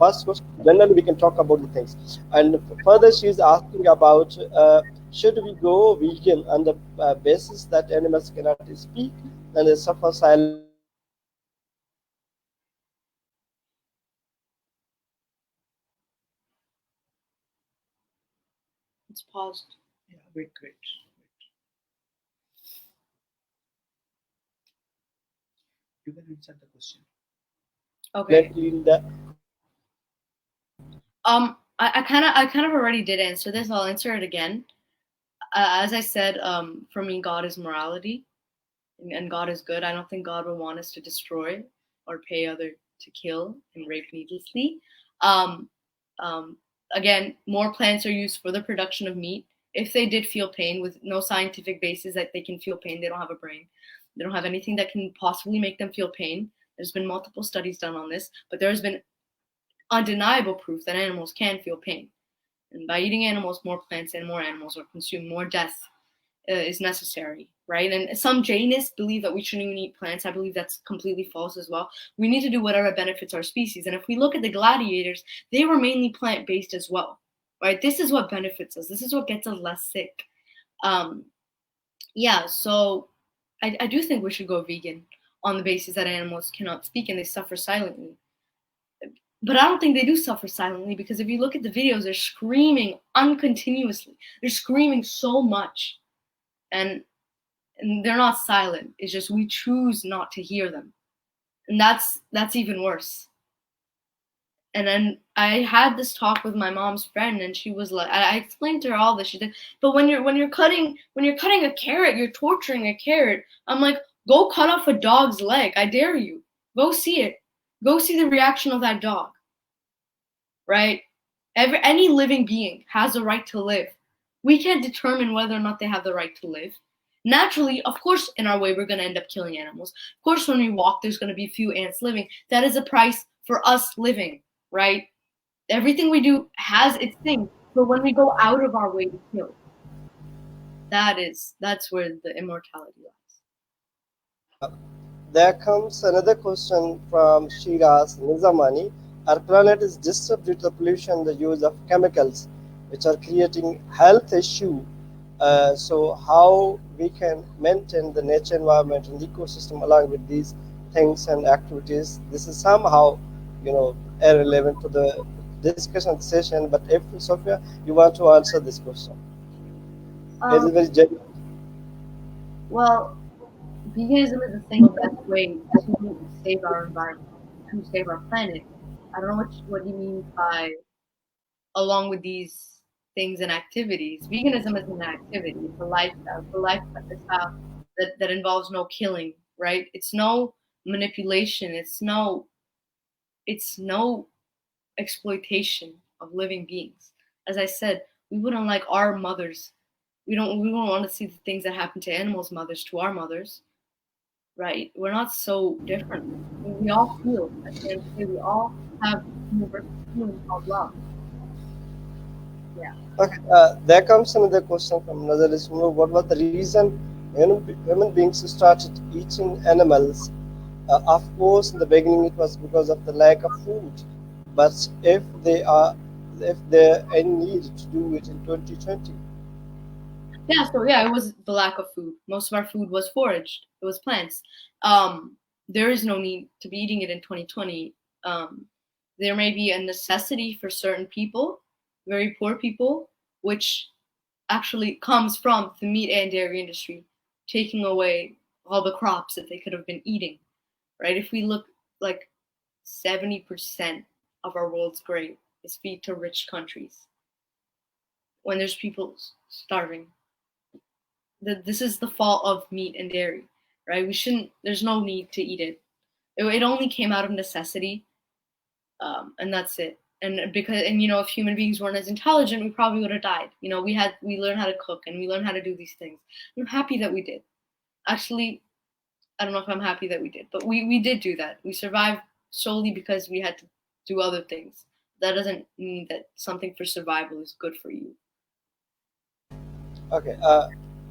First question, generally we can talk about the things. And further, she's asking about, should we go vegan on the basis that animals cannot speak and they suffer silently for the sake of survival? It's paused. Yeah, wait. You can answer the question. Okay. Definitely in the Um, I kind of already did answer this. I'll answer it again. As I said, for me, God is morality, and God is good. I don't think God would want us to destroy or pay other to kill and rape needlessly. Um, Again, more plants are used for the production of meat. If they did feel pain, with no scientific basis that they can feel pain, they don't have a brain. They don't have anything that can possibly make them feel pain. There's been multiple studies done on this, but there's been undeniable proof that animals can feel pain. And by eating animals, more plants and more animals are consumed, more death is necessary, right? And some Jainists believe that we shouldn't even eat plants. I believe that's completely false as well. We need to do whatever benefits our species. And if we look at the gladiators, they were mainly plant-based as well, right? This is what benefits us. This is what gets us less sick. Yeah, so I do think we should go vegan on the basis that animals cannot speak and they suffer silently. But I don't think they do suffer silently, because if you look at the videos, they're screaming uncontinuously. They're screaming so much. And they're not silent. It's just we choose not to hear them. And that's even worse. And then I had this talk with my mom's friend, and she was like, I explained to her all this. She said, but when you're cutting a carrot, you're torturing a carrot. I'm like, go cut off a dog's leg. I dare you. Go see it. Go see the reaction of that dog. Right? Any living being has a right to live. We can't determine whether or not they have the right to live. Naturally, of course, in our way, we're going to end up killing animals. Of course, when we walk, there's going to be a few ants living. That is a price for us living, right? Everything we do has its thing. But when we go out of our way to kill, that's where the immortality lies. There comes another question from Sheeraz Nizamani. Our planet is disturbed due to the pollution, the use of chemicals, which are creating health issue. So how we can maintain the nature environment and the ecosystem along with these things and activities? This is somehow, irrelevant to the discussion of the session. But if Sophia, you want to answer this question, it's a very genuine. Well, veganism is the single best way to save our environment, to save our planet. I don't know what you mean by along with these things and activities. Veganism is an activity. It's a lifestyle. It's a lifestyle that involves no killing, right? It's no manipulation. It's no exploitation of living beings. As I said, we wouldn't like our mothers. We don't want to see the things that happen to animals' mothers to our mothers. Right? We're not so different. We all feel. At the end of the day, we all have universal feeling called love. Yeah. Okay, there comes another question from Nazar Ali Soomro. What was the reason human beings started eating animals? Of course, in the beginning it was because of the lack of food. But if there any need to do it in 2020. Yeah, so it was the lack of food. Most of our food was foraged. It was plants. There is no need to be eating it in 2020. There may be a necessity for certain people, very poor people, which actually comes from the meat and dairy industry, taking away all the crops that they could have been eating, right? If we look, like 70% of our world's grain is feed to rich countries when there's people starving. This is the fault of meat and dairy, right? There's no need to eat it. It only came out of necessity, and that's it. And if human beings weren't as intelligent, we probably would have died. We learned how to cook and we learned how to do these things. I'm happy that we did. Actually, I don't know if I'm happy that we did, but we did do that. We survived solely because we had to do other things. That doesn't mean that something for survival is good for you. Okay,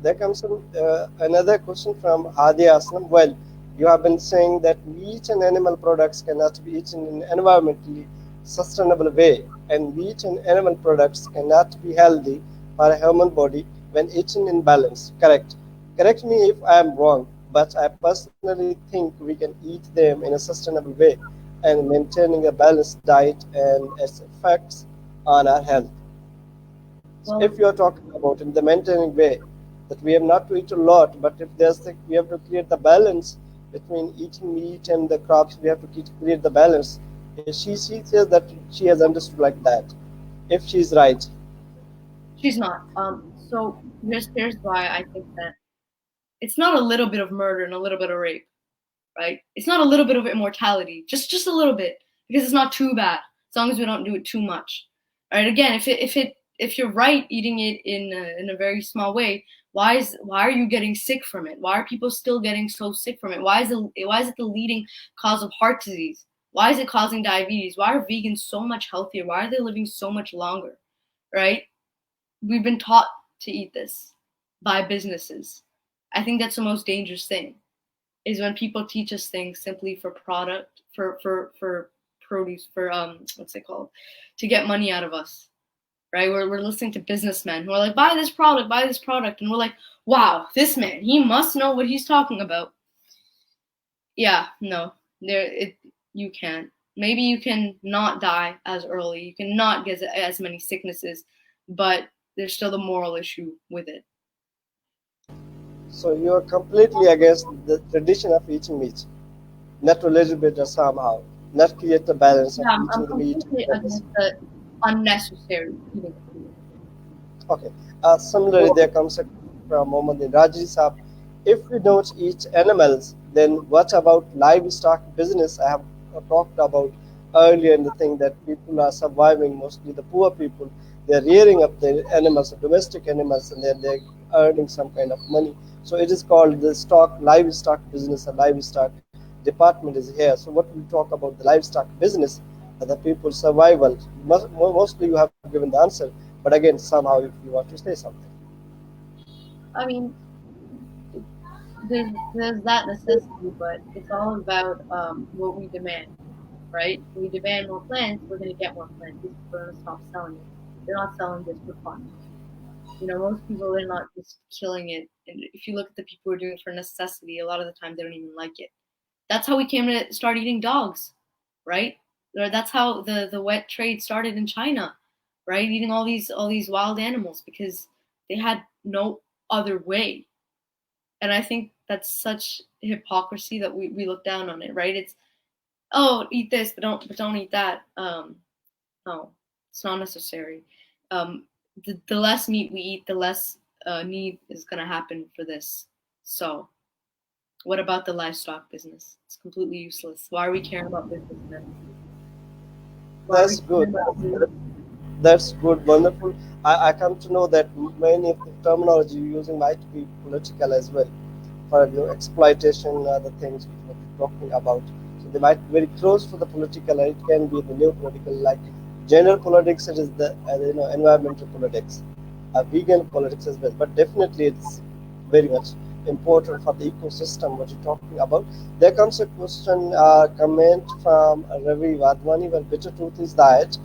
there comes another question from Hadiya Aslam. Well, you have been saying that meat and animal products cannot be eaten in an environmentally sustainable way, and meat and animal products cannot be healthy for a human body when eaten in balance. Correct. Correct me if I am wrong, but I personally think we can eat them in a sustainable way and maintaining a balanced diet and its effects on our health. So if you are talking about in the maintaining way, that we have not to eat a lot, but if we have to create the balance between eating meat and the crops, we have to create the balance. She says that she has understood like that. if she's right? She's not. So here's why I think that it's not a little bit of murder and a little bit of rape, right? It's not a little bit of immortality, just a little bit, because it's not too bad as long as we don't do it too much. All right. Again, if you're right eating it in a very small way, why are you getting sick from it? Why are people still getting so sick from it? Why is it the leading cause of heart disease? Why is it causing diabetes? Why are vegans so much healthier? Why are they living so much longer? Right? We've been taught to eat this by businesses. I think that's the most dangerous thing is when people teach us things simply for product, for produce, for what's it called, to get money out of us, right? We're listening to businessmen who are like, buy this product, and we're like, wow, this man, he must know what he's talking about. Yeah, no, you can't. Maybe you can not die as early, you can not get as many sicknesses, but there's still the moral issue with it. So you are completely against the tradition of eating meat, not a little bit or somehow, not create a balance of Yeah, I'm eating the meat. completely against the unnecessary eating of food. Okay. Similarly, there comes a from Mohammed Raji Saab. If we don't eat animals, then what about livestock business? I have talked about earlier in the thing that people are surviving, mostly the poor people. They're rearing up the animals, domestic animals, and then they're earning some kind of money. So it is called the livestock business, and livestock department is here. So what we talk about the livestock business, the people's survival. Mostly you have given the answer, but again, somehow, if you want to say something. I mean, there's that necessity, but it's all about what we demand, right? If we demand more plants, we're going to get more plants. These people are going to stop selling it. They're not selling this for fun. You know, most people are not just killing it. And if you look at the people who are doing it for necessity, a lot of the time they don't even like it. That's how we came to start eating dogs, right? Or that's how the wet trade started in China, right? Eating all these wild animals because they had no other way. And I think that's such hypocrisy that we look down on it, right? It's, oh, eat this, but don't eat that. No, it's not necessary. The less meat we eat, the less need is going to happen for this. So what about the livestock business? It's completely useless. Why are we caring about businessmen? Why are we That's caring good. about food? That's good, wonderful. I come to know that many of the terminology you're using might be political as well, for exploitation, other things which we're talking about. So they might be very close to the political, and it can be the new political, like gender politics. It is the environmental politics, vegan politics as well. But definitely, it's very much important for the ecosystem. What you're talking about. There comes a question, comment from Ravi Wadhwani. Well, bitter truth is that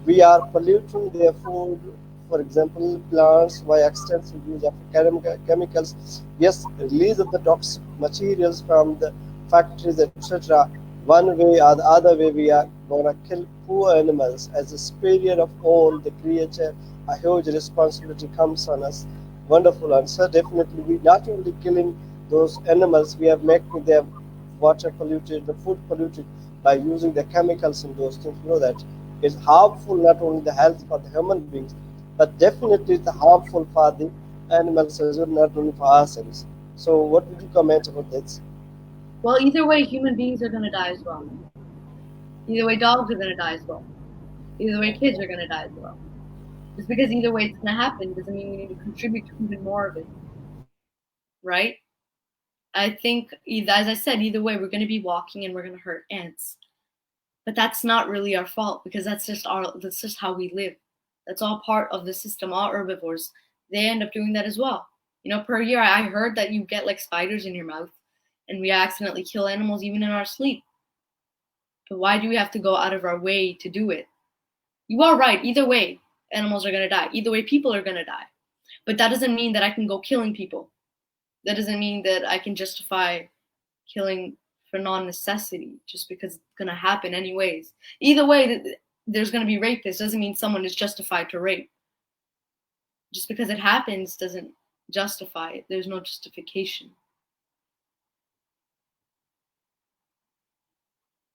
we are polluting their food, for example, plants by extensive use of chemicals. Yes, release of the toxic materials from the factories, etc. One way or the other way, we are gonna kill poor animals as a superior of all the creature. A huge responsibility comes on us. Wonderful answer. Definitely, we not only killing those animals, we are making their water polluted, the food polluted by using the chemicals in those things. You know that it's harmful not only the health for the human beings, but definitely it's harmful for the animals as well, not only for ourselves. So, what would you comment about this? Well, either way, human beings are going to die as well. Either way, dogs are going to die as well. Either way, kids are going to die as well. Just because either way it's going to happen doesn't mean we need to contribute to even more of it, right? I think, as I said, either way, we're going to be walking and we're going to hurt ants. But that's not really our fault because that's just how we live. That's all part of the system. All herbivores, they end up doing that as well. You know, per year I heard that you get like spiders in your mouth and we accidentally kill animals even in our sleep. But why do we have to go out of our way to do it? You are right. Either way, animals are going to die. Either way, people are going to die. But that doesn't mean that I can go killing people. That doesn't mean that I can justify killing for non-necessity just because it's going to happen anyways. Either way, there's going to be rapists doesn't mean someone is justified to rape. Just because it happens doesn't justify it. There's no justification.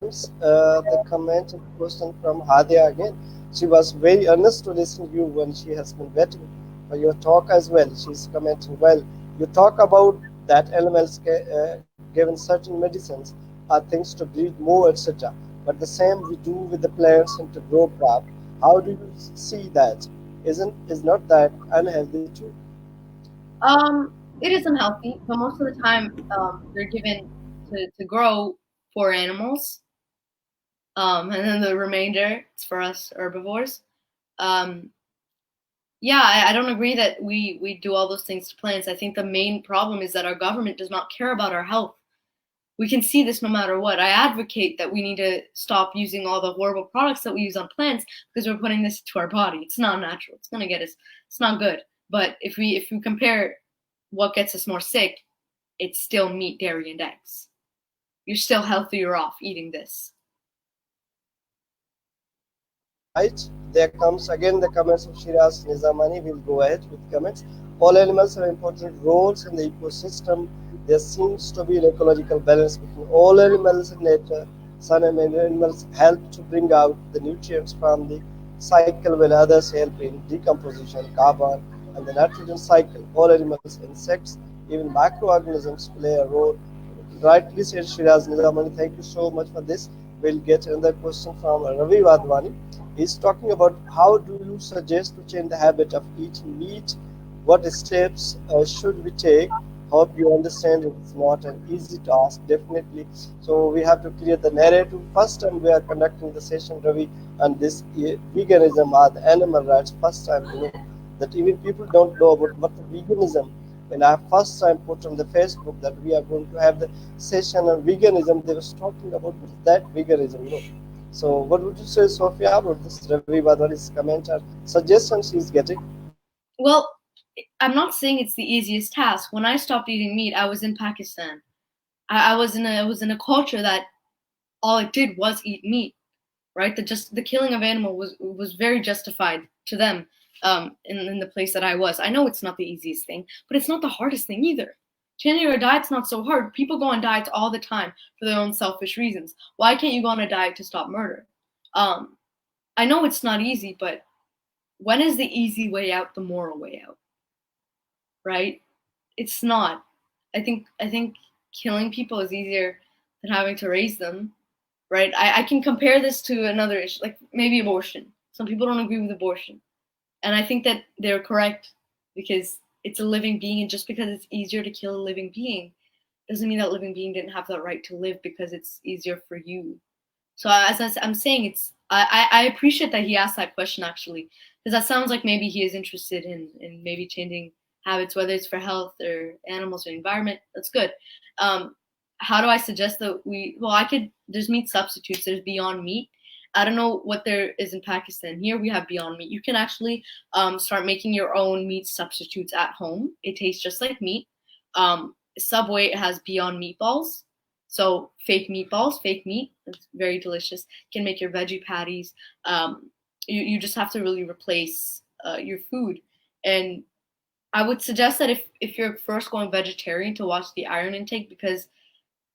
The comment and question from Hadiya again. She was very earnest to listen to you when she has been waiting for your talk as well. She's commenting, well, you talk about that animals given certain medicines are things to breed more, etc. But the same we do with the plants and to grow crop. How do you see that? Is not that unhealthy too? It is unhealthy, but most of the time, they're given to grow for animals, and then the remainder is for us herbivores. Um, yeah, I don't agree that we do all those things to plants. I think the main problem is that our government does not care about our health. We can see this no matter what. I advocate that we need to stop using all the horrible products that we use on plants because we're putting this to our body. It's not natural. It's gonna get us. It's not good. But if we compare what gets us more sick, it's still meat, dairy, and eggs. You're still healthier off eating this. Right, there comes again the comments of Sheeraz Nizamani. We'll go ahead with comments. All animals have important roles in the ecosystem. There seems to be an ecological balance between all animals in nature. Some animals help to bring out the nutrients from the cycle, while others help in decomposition, carbon, and the nitrogen cycle. All animals, insects, even microorganisms play a role. Rightly said, Sheeraz Nizamani. Thank you so much for this. We'll get another question from Ravi Wadhwani. He's talking about how do you suggest to change the habit of eating meat? What steps should we take? Hope you understand it's not an easy task, definitely. So we have to clear the narrative first, and we are conducting the session, Ravi, on this veganism or the animal rights. First time, that even people don't know about what the veganism. When I first time put on the Facebook that we are going to have the session on veganism, they was talking about that veganism. So what would you say, Sophia, about this Ravi Wadhwani's comment or suggestions he's getting? Well, I'm not saying it's the easiest task. When I stopped eating meat, I was in Pakistan. I was in a culture that all it did was eat meat, right? The killing of animal was very justified to them, in the place that I was. I know it's not the easiest thing, but it's not the hardest thing either. Changing your diet's not so hard. People go on diets all the time for their own selfish reasons. Why can't you go on a diet to stop murder? Um, I know it's not easy, but when is the easy way out the moral way out, right? It's not. I think killing people is easier than having to raise them, right? I can compare this to another issue, like maybe abortion. Some people don't agree with abortion, and I think that they're correct because it's a living being, and just because it's easier to kill a living being doesn't mean that living being didn't have the right to live because it's easier for you. So I'm saying, I appreciate that he asked that question actually, because that sounds like maybe he is interested in maybe changing habits, whether it's for health or animals or environment. That's good. Um, how do I suggest that we? Well, there's meat substitutes. There's Beyond Meat. I don't know what there is in Pakistan. Here we have Beyond Meat. You can actually start making your own meat substitutes at home. It tastes just like meat. Subway has Beyond Meatballs. So fake meatballs, fake meat. It's very delicious. You can make your veggie patties. You just have to really replace your food. And I would suggest that if you're first going vegetarian, to watch the iron intake, because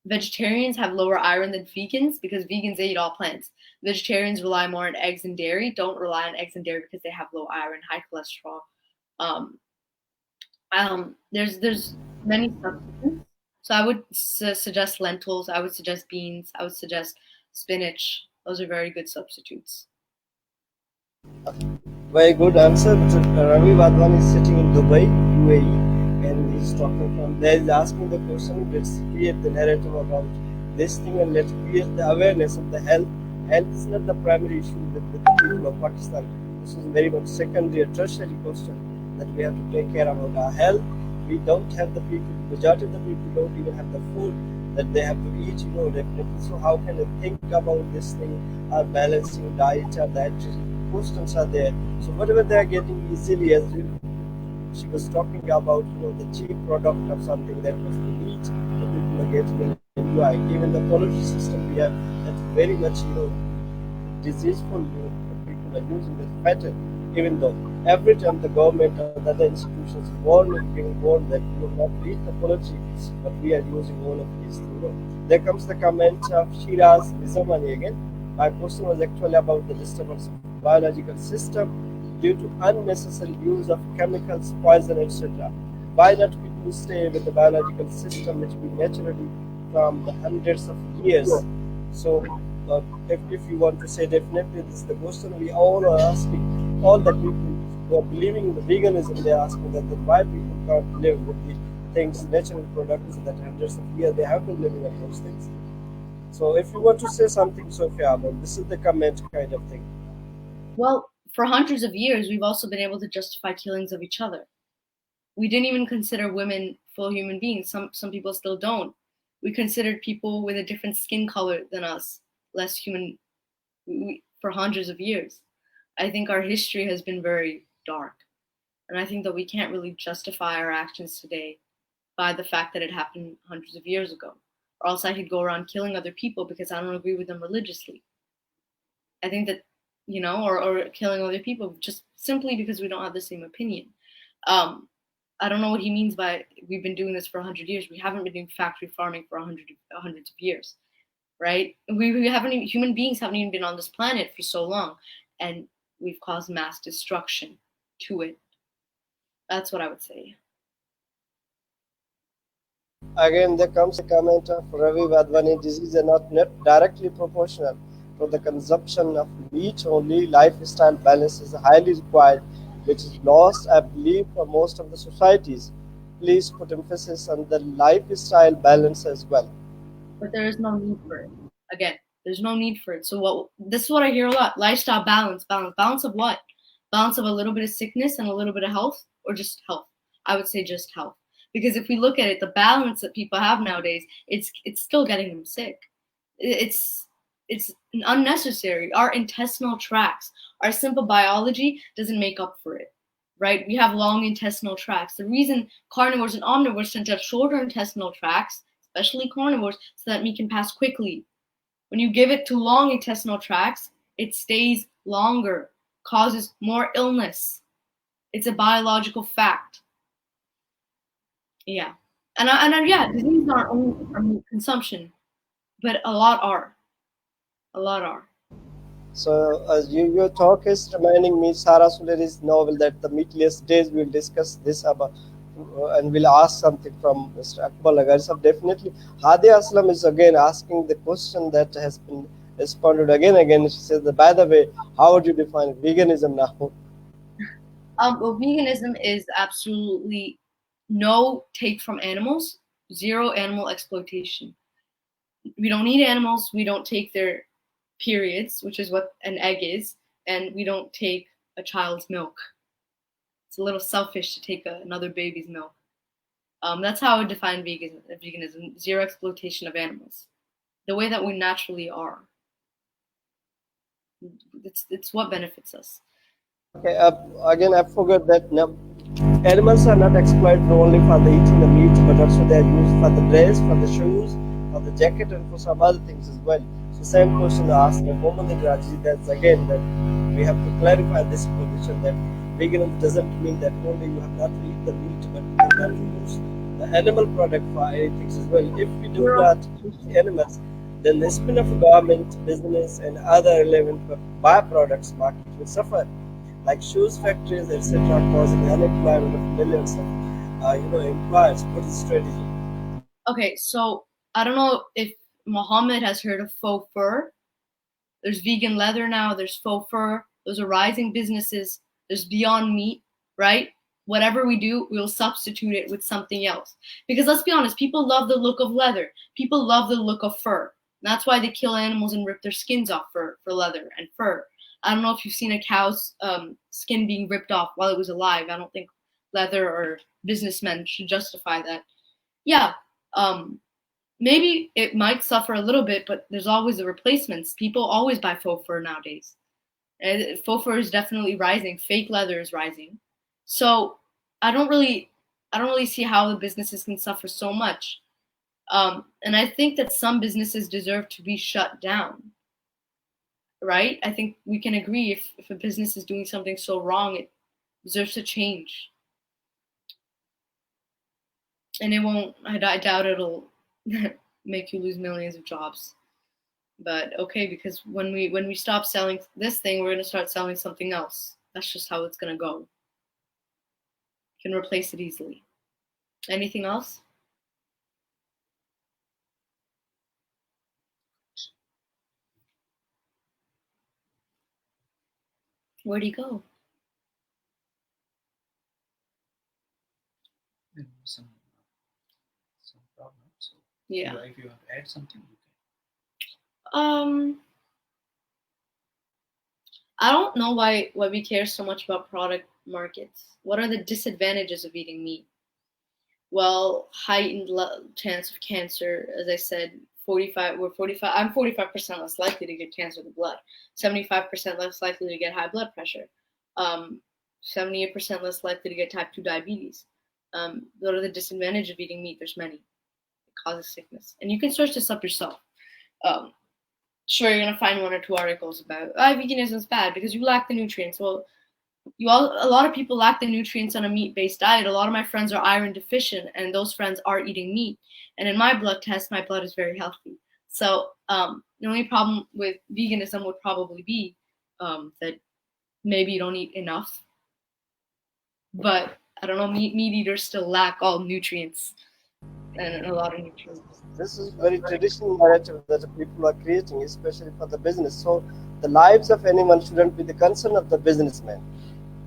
vegetarians have lower iron than vegans because vegans, they eat all plants. Vegetarians rely more on eggs and dairy. Don't rely on eggs and dairy because they have low iron, high cholesterol. Um, there's many substitutes. So I would suggest lentils. I would suggest beans. I would suggest spinach. Those are very good substitutes. Very good answer. Ravi Wadhwani is sitting in Dubai, UAE, and he's talking from there. He's asking the question. Let's create the narrative about this thing, and let's create the awareness of the health. Health is not the primary issue with the people of Pakistan. This is very much secondary or tertiary question that we have to take care about our health. We don't have the people, majority of the people don't even have the food that they have to eat, definitely. So how can they think about this thing, our balancing diet, our dietary questions are there. So whatever they are getting easily, as she was talking about, the cheap product of something that was the meat, the people are getting and enjoy. Even the policy system we have, that's very much, diseaseful. People are using this pattern, even though every time the government or the other institutions giving warn that we will not read the policy, but we are using all of these things. There comes the comment of Sheeraz Nizamani again. My question was actually about the disturbance of biological system due to unnecessary use of chemicals, poison, etc. Why not people stay with the biological system which we naturally from the hundreds of years? So, if you want to say, definitely this is the question we all are asking. All the people who are believing in the veganism, they are asking that then why people can't live with the things, natural products that hundreds of years they have been living on those things. So if you want to say something, Sophia, but this is the comment kind of thing. Well, for hundreds of years, we've also been able to justify killings of each other. We didn't even consider women full human beings. Some people still don't. We considered people with a different skin color than us less human for hundreds of years. I think our history has been very dark. And I think that we can't really justify our actions today by the fact that it happened hundreds of years ago. Or else I could go around killing other people because I don't agree with them religiously. I think that, or killing other people just simply because we don't have the same opinion. I don't know what he means by we've been doing this for 100 years. We haven't been doing factory farming for hundreds of years, right? We haven't even, human beings haven't even been on this planet for so long, and we've caused mass destruction to it. That's what I would say. Again, there comes a comment of Ravi Wadhwani, diseases are not directly proportional to the consumption of meat only. Lifestyle balance is highly required, which is lost, I believe, for most of the societies. Please put emphasis on the lifestyle balance as well. But there is no need for it. Again, there's no need for it. So this is what I hear a lot. Lifestyle balance of what? Balance of a little bit of sickness and a little bit of health, or just health? I would say just health. Because if we look at it, the balance that people have nowadays, it's still getting them sick. It's unnecessary. Our intestinal tracts, our simple biology doesn't make up for it, right? We have long intestinal tracts. The reason carnivores and omnivores tend to have shorter intestinal tracts, especially carnivores, so that meat can pass quickly. When you give it too long intestinal tracts, it stays longer, causes more illness. It's a biological fact. Yeah. And yeah, diseases aren't only from meat consumption, but a lot are. A lot are. So, your talk is reminding me Sarah Suleri's novel that the meatless days we'll discuss this about and we'll ask something from Mr. Akbar Lagar. So definitely, Hadiya Aslam is again asking the question that has been responded again and again. She says, that, by the way, how would you define veganism now? Well, veganism is absolutely no take from animals, zero animal exploitation. We don't need animals. We don't take their periods, which is what an egg is, and we don't take a child's milk. It's a little selfish to take another baby's milk. That's how I would define veganism: zero exploitation of animals, the way that we naturally are. It's what benefits us. Okay, again, I forgot that no, animals are not exploited only for the eating the meat, but also they are used for the dress, for the shoes, for the jacket, and for some other things as well. So, same question asked by Mohammed Raji. That's again that we have to clarify this position that veganism doesn't mean that only you have not to eat the meat, but you have not to use the animal product for anything as well. If we do not use the animals, then the spin of government, business, and other relevant byproducts market will suffer like shoes factories, etc., causing unemployment of millions of employers. What is the strategy? Okay, so I don't know if Mohammed has heard of faux fur. There's vegan leather now. There's faux fur. Those are rising businesses. There's Beyond Meat, right? Whatever we do, we'll substitute it with something else. Because let's be honest, people love the look of leather. People love the look of fur. And that's why they kill animals and rip their skins off for leather and fur. I don't know if you've seen a cow's skin being ripped off while it was alive. I don't think leather or businessmen should justify that. Yeah, maybe it might suffer a little bit, but there's always the replacements. People always buy faux fur nowadays. And faux fur is definitely rising. Fake leather is rising. So I don't really see how the businesses can suffer so much. And I think that some businesses deserve to be shut down. Right? I think we can agree if a business is doing something so wrong, it deserves to change. And it won't, I doubt it'll make you lose millions of jobs. But okay, because when we stop selling this thing, we're gonna start selling something else. That's just how it's gonna go. You can replace it easily. Anything else? Where'd he go? There was some problem. So Yeah. if you have to add something, you can. I don't know why we care so much about product markets. What are the disadvantages of eating meat? Well, heightened chance of cancer, as I said, 45. We're 45. I'm 45% less likely to get cancer of the blood. 75% less likely to get high blood pressure. 78% less likely to get type 2 diabetes. What are the disadvantages of eating meat? There's many. It causes sickness, and you can search this up yourself. Sure, you're gonna find 1 or 2 articles about veganism is bad because you lack the nutrients. Well, a lot of people lack the nutrients on a meat-based diet. A lot of my friends are iron deficient, and those friends are eating meat. And in my blood test, my blood is very healthy. So the only problem with veganism would probably be that maybe you don't eat enough. But I don't know, meat eaters still lack all nutrients and a lot of nutrients. This is very traditional narrative that the people are creating, especially for the business. So the lives of animals shouldn't be the concern of the businessman.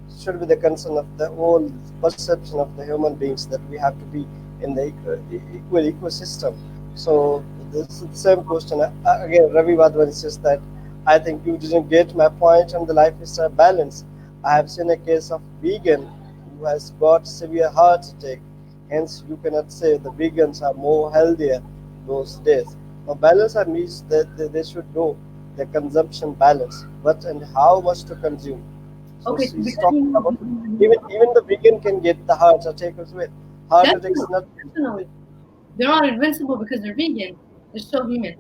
It should be the concern of the whole perception of the human beings that we have to be in the equal ecosystem. So this is the same question. Again, Ravi Wadhwani says that I think you didn't get my point on the lifestyle balance. I have seen a case of vegan who has got severe heart attack. Hence, you cannot say the vegans are more healthier those days. Now, balance means that they should know the consumption balance, what and how much to consume. So Okay, he's because talking about even the vegan can get the heart attack as well. Heart attack is not. definitely. They're not invincible because they're vegan. They're still human.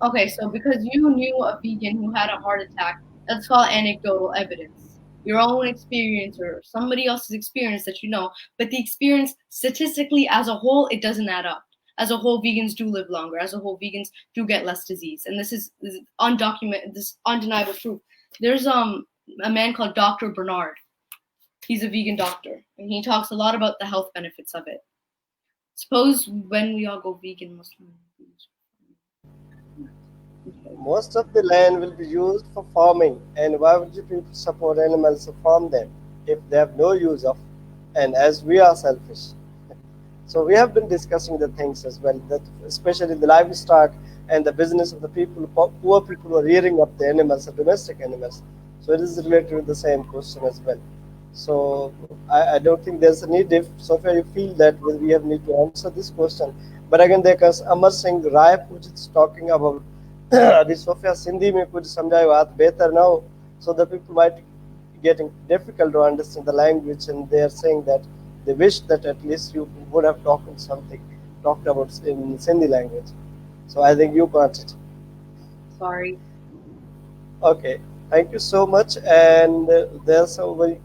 Okay, so because you knew a vegan who had a heart attack, that's called anecdotal evidence. Your own experience or somebody else's experience that you know, but the experience statistically as a whole, it doesn't add up. As a whole, vegans do live longer. As a whole, vegans do get less disease, and this is undocumented, this undeniable proof. There's a man called Dr. Bernard. He's a vegan doctor, and he talks a lot about the health benefits of it. Suppose when we all go vegan, Muslim. Most of the land will be used for farming, and why would you people support animals to farm them if they have no use of, and as we are selfish? So we have been discussing the things as well, that especially the livestock and the business of the people, poor people who are rearing up the animals, the domestic animals. So it is related to the same question as well. So I don't think there's a need if so far you feel that we have need to answer this question. But again, because Amar Singh Rai which is talking about the Sophia Sindhi में कुछ समझाए बात better now, so the people might getting difficult to understand the language, and they are saying that they wish that at least you would have talked about in Sindhi language. So I think you got it. Sorry. Okay, thank you so much. And there's some very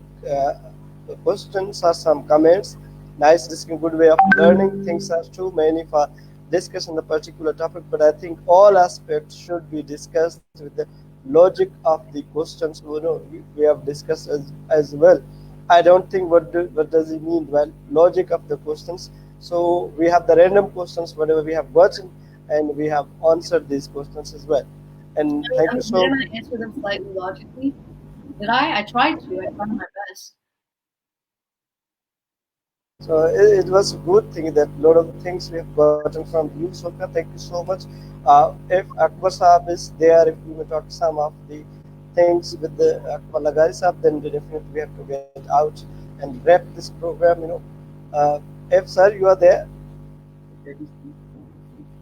questions or some comments. Nice discussion, good way of learning. Things are too many for discussing the particular topic, but I think all aspects should be discussed with the logic of the questions. We have discussed as well. I don't think what does it mean? Well, logic of the questions. So we have the random questions, whatever we have gotten, and we have answered these questions as well. And thank you so Didn't I answer them slightly logically? Did I? I tried to. I tried my best. So it was a good thing that a lot of things we have gotten from you, Sofia. Thank you so much. If Akbar Saab is there, if we may talk some of the things with the Akbar Lagari Saab, then definitely we have to get out and wrap this program. If sir, you are there.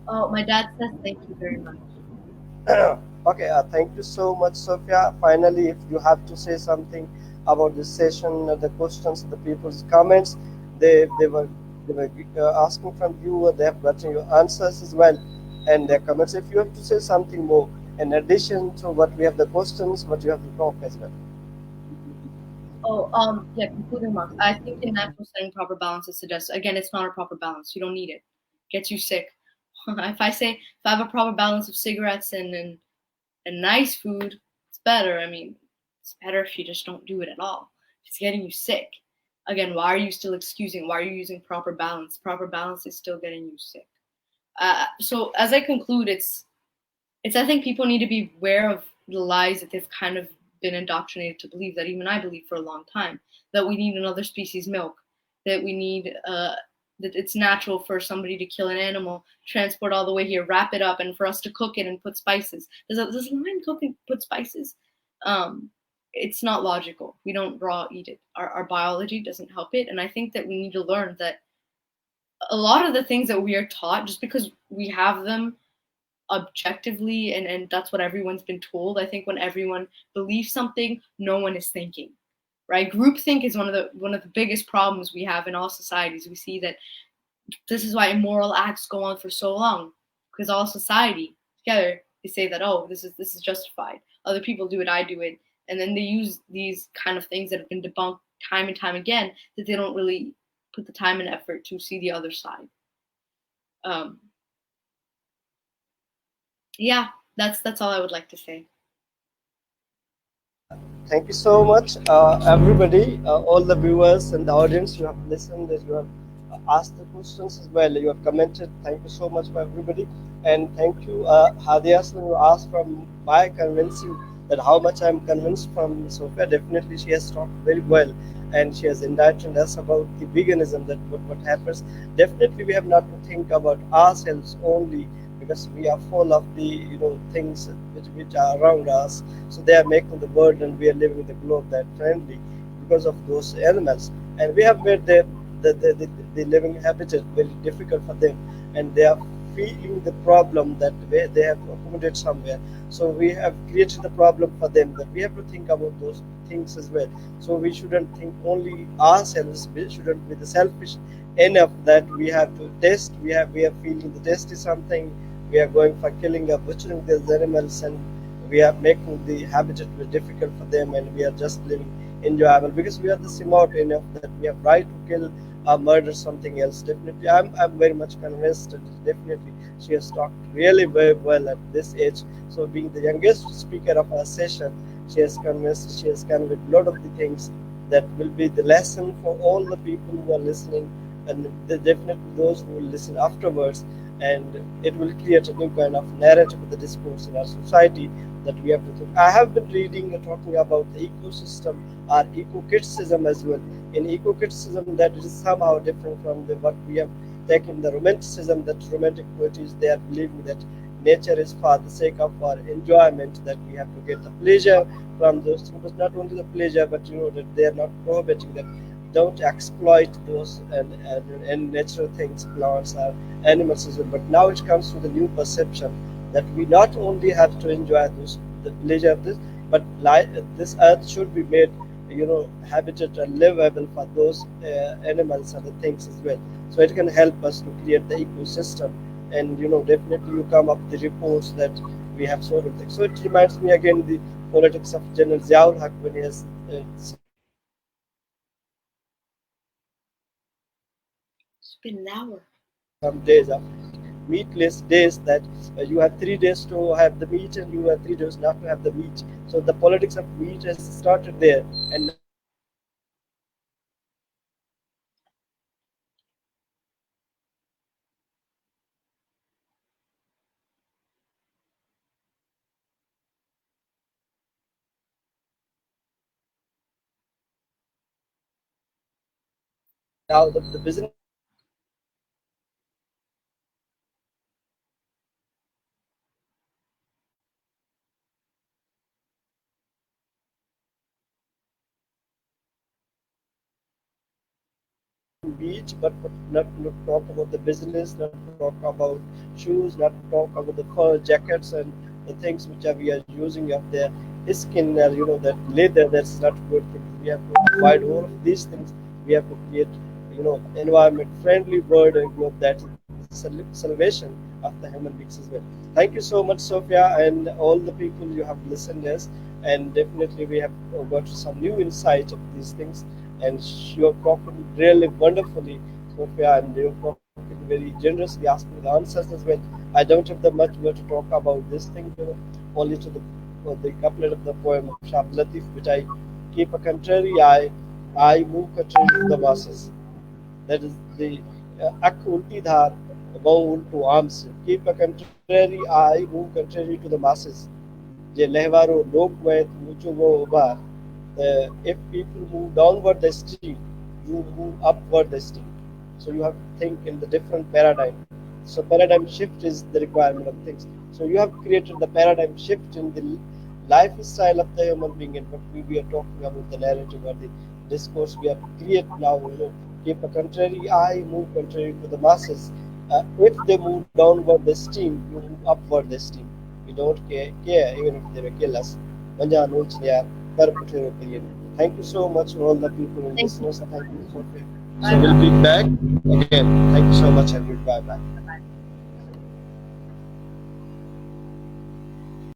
Oh, my dad says thank you very much. Okay, thank you so much, Sophia. Finally, if you have to say something about this session, the questions, the people's comments, they were asking from you, they have gotten your answers as well, and their comments. If you have to say something more in addition to what we have the questions, what you have to talk as well. Oh, yeah, concluding remarks. I think in natural setting, proper balance is suggested. Again, it's not a proper balance. You don't need it. Gets you sick. If I have a proper balance of cigarettes and nice food, it's better. I mean, it's better if you just don't do it at all. If it's getting you sick. Again, why are you still excusing? Why are you using proper balance? Proper balance is still getting you sick. So as I conclude, it's I think people need to be aware of the lies that they've kind of been indoctrinated to believe, that even I believed for a long time, that we need another species milk, that we need that it's natural for somebody to kill an animal, transport all the way here, wrap it up, and for us to cook it and put spices. Does lion cook and put spices? Um, it's not logical. We don't raw eat it. Our biology doesn't help it, and I think that we need to learn that a lot of the things that we are taught, just because we have them objectively and that's what everyone's been told. I think when everyone believes something, no one is thinking, right? Groupthink is one of the biggest problems we have in all societies. We see that this is why immoral acts go on for so long, because all society together, they say that, oh, this is justified, other people do it, I do it, and then they use these kind of things that have been debunked time and time again, that they don't really put the time and effort to see the other side. um yeah, that's all I would like to say. Thank you so much, everybody, all the viewers and the audience. You have listened, you have asked the questions as well, you have commented. Thank you so much for everybody. And thank you, Hadiya Aslam, you asked from my convincing that how much I'm convinced from Sophia. Definitely, she has talked very well and she has enlightened us about the veganism, that what happens. Definitely, we have not to think about ourselves only, because we are full of the things which are around us. So they are making the world, and we are living in the globe that friendly because of those animals, and we have made the living habitat very difficult for them, and they are feeling the problem that they have accommodated somewhere. So we have created the problem for them, that we have to think about those things as well. So we shouldn't think only ourselves. We shouldn't be the selfish enough that we have to test. We are feeling the test is something. We are going for killing or butchering these animals, and we are making the habitat very difficult for them, and we are just living enjoyable because we are the smart enough that we have right to kill or murder something else. Definitely, I'm very much convinced, and definitely she has talked really very well at this age. So being the youngest speaker of our session, she has conveyed a lot of the things that will be the lesson for all the people who are listening, and definitely those who will listen afterwards, and it will create a new kind of narrative of the discourse in our society that we have to think. I have been reading and talking about the ecosystem or eco-criticism as well. In eco-criticism, that is somehow different from what we have taken the romanticism, that romantic poetry, they are believing that nature is for the sake of our enjoyment, that we have to get the pleasure from those things, but not only the pleasure, but that they are not prohibiting that don't exploit those and natural things, plants or animals as well. But now it comes to the new perception that we not only have to enjoy the pleasure of this, but this earth should be made, habitat and livable for those animals and the things as well. So it can help us to create the ecosystem, and definitely you come up with the reports that we have sort of things. So it reminds me again the politics of General Ziaul Haq when he has said It's been an hour. some days of meatless days, that you have 3 days to have the meat and you have 3 days not to have the meat. So the politics of meat has started there, and now the business of meat has started there. So now the politics of meat has started there, and now the business of meat has started there. So definitely we have to now the business of meat has started there, and now the business of meat has started there. So definitely we have to meat, but not talk about the business, not to talk about shoes, not to talk about the fur jackets and the things which we are using of their skin, that leather. That's not a good thing. We have to avoid all of these things. We have to create, environment friendly world and globe. That is the salvation of the human beings as well. Thank you so much, Sophia, and all the people you have listened us, and definitely we have got some new insight of these things, and you're talking really wonderfully, Sophia, and you're talking very generously asked me the answers as well. I don't have the much more to talk about this thing, only to the couplet of the poem of Shah Latif, which I keep a contrary eye, I move contrary to the masses. That is the Ak Ulti Dhar, Baul to arms. Keep a contrary eye, move contrary to the masses. Je lehwaro lok wet mucho wo ubar. If people move downward the stream, you move upward the stream. So you have to think in the different paradigm. So paradigm shift is the requirement of things. So you have created the paradigm shift in the lifestyle of the human being, and what we are talking about the narrative or the discourse we have create now. Keep a contrary eye, move contrary to the masses. If they move downward the stream, you move upward the stream. We don't care even if they will kill us. Thank you so much to all the people and Thank you. listeners. Thank you, Sophie. So we'll be back again. Thank you so much, and goodbye. Bye.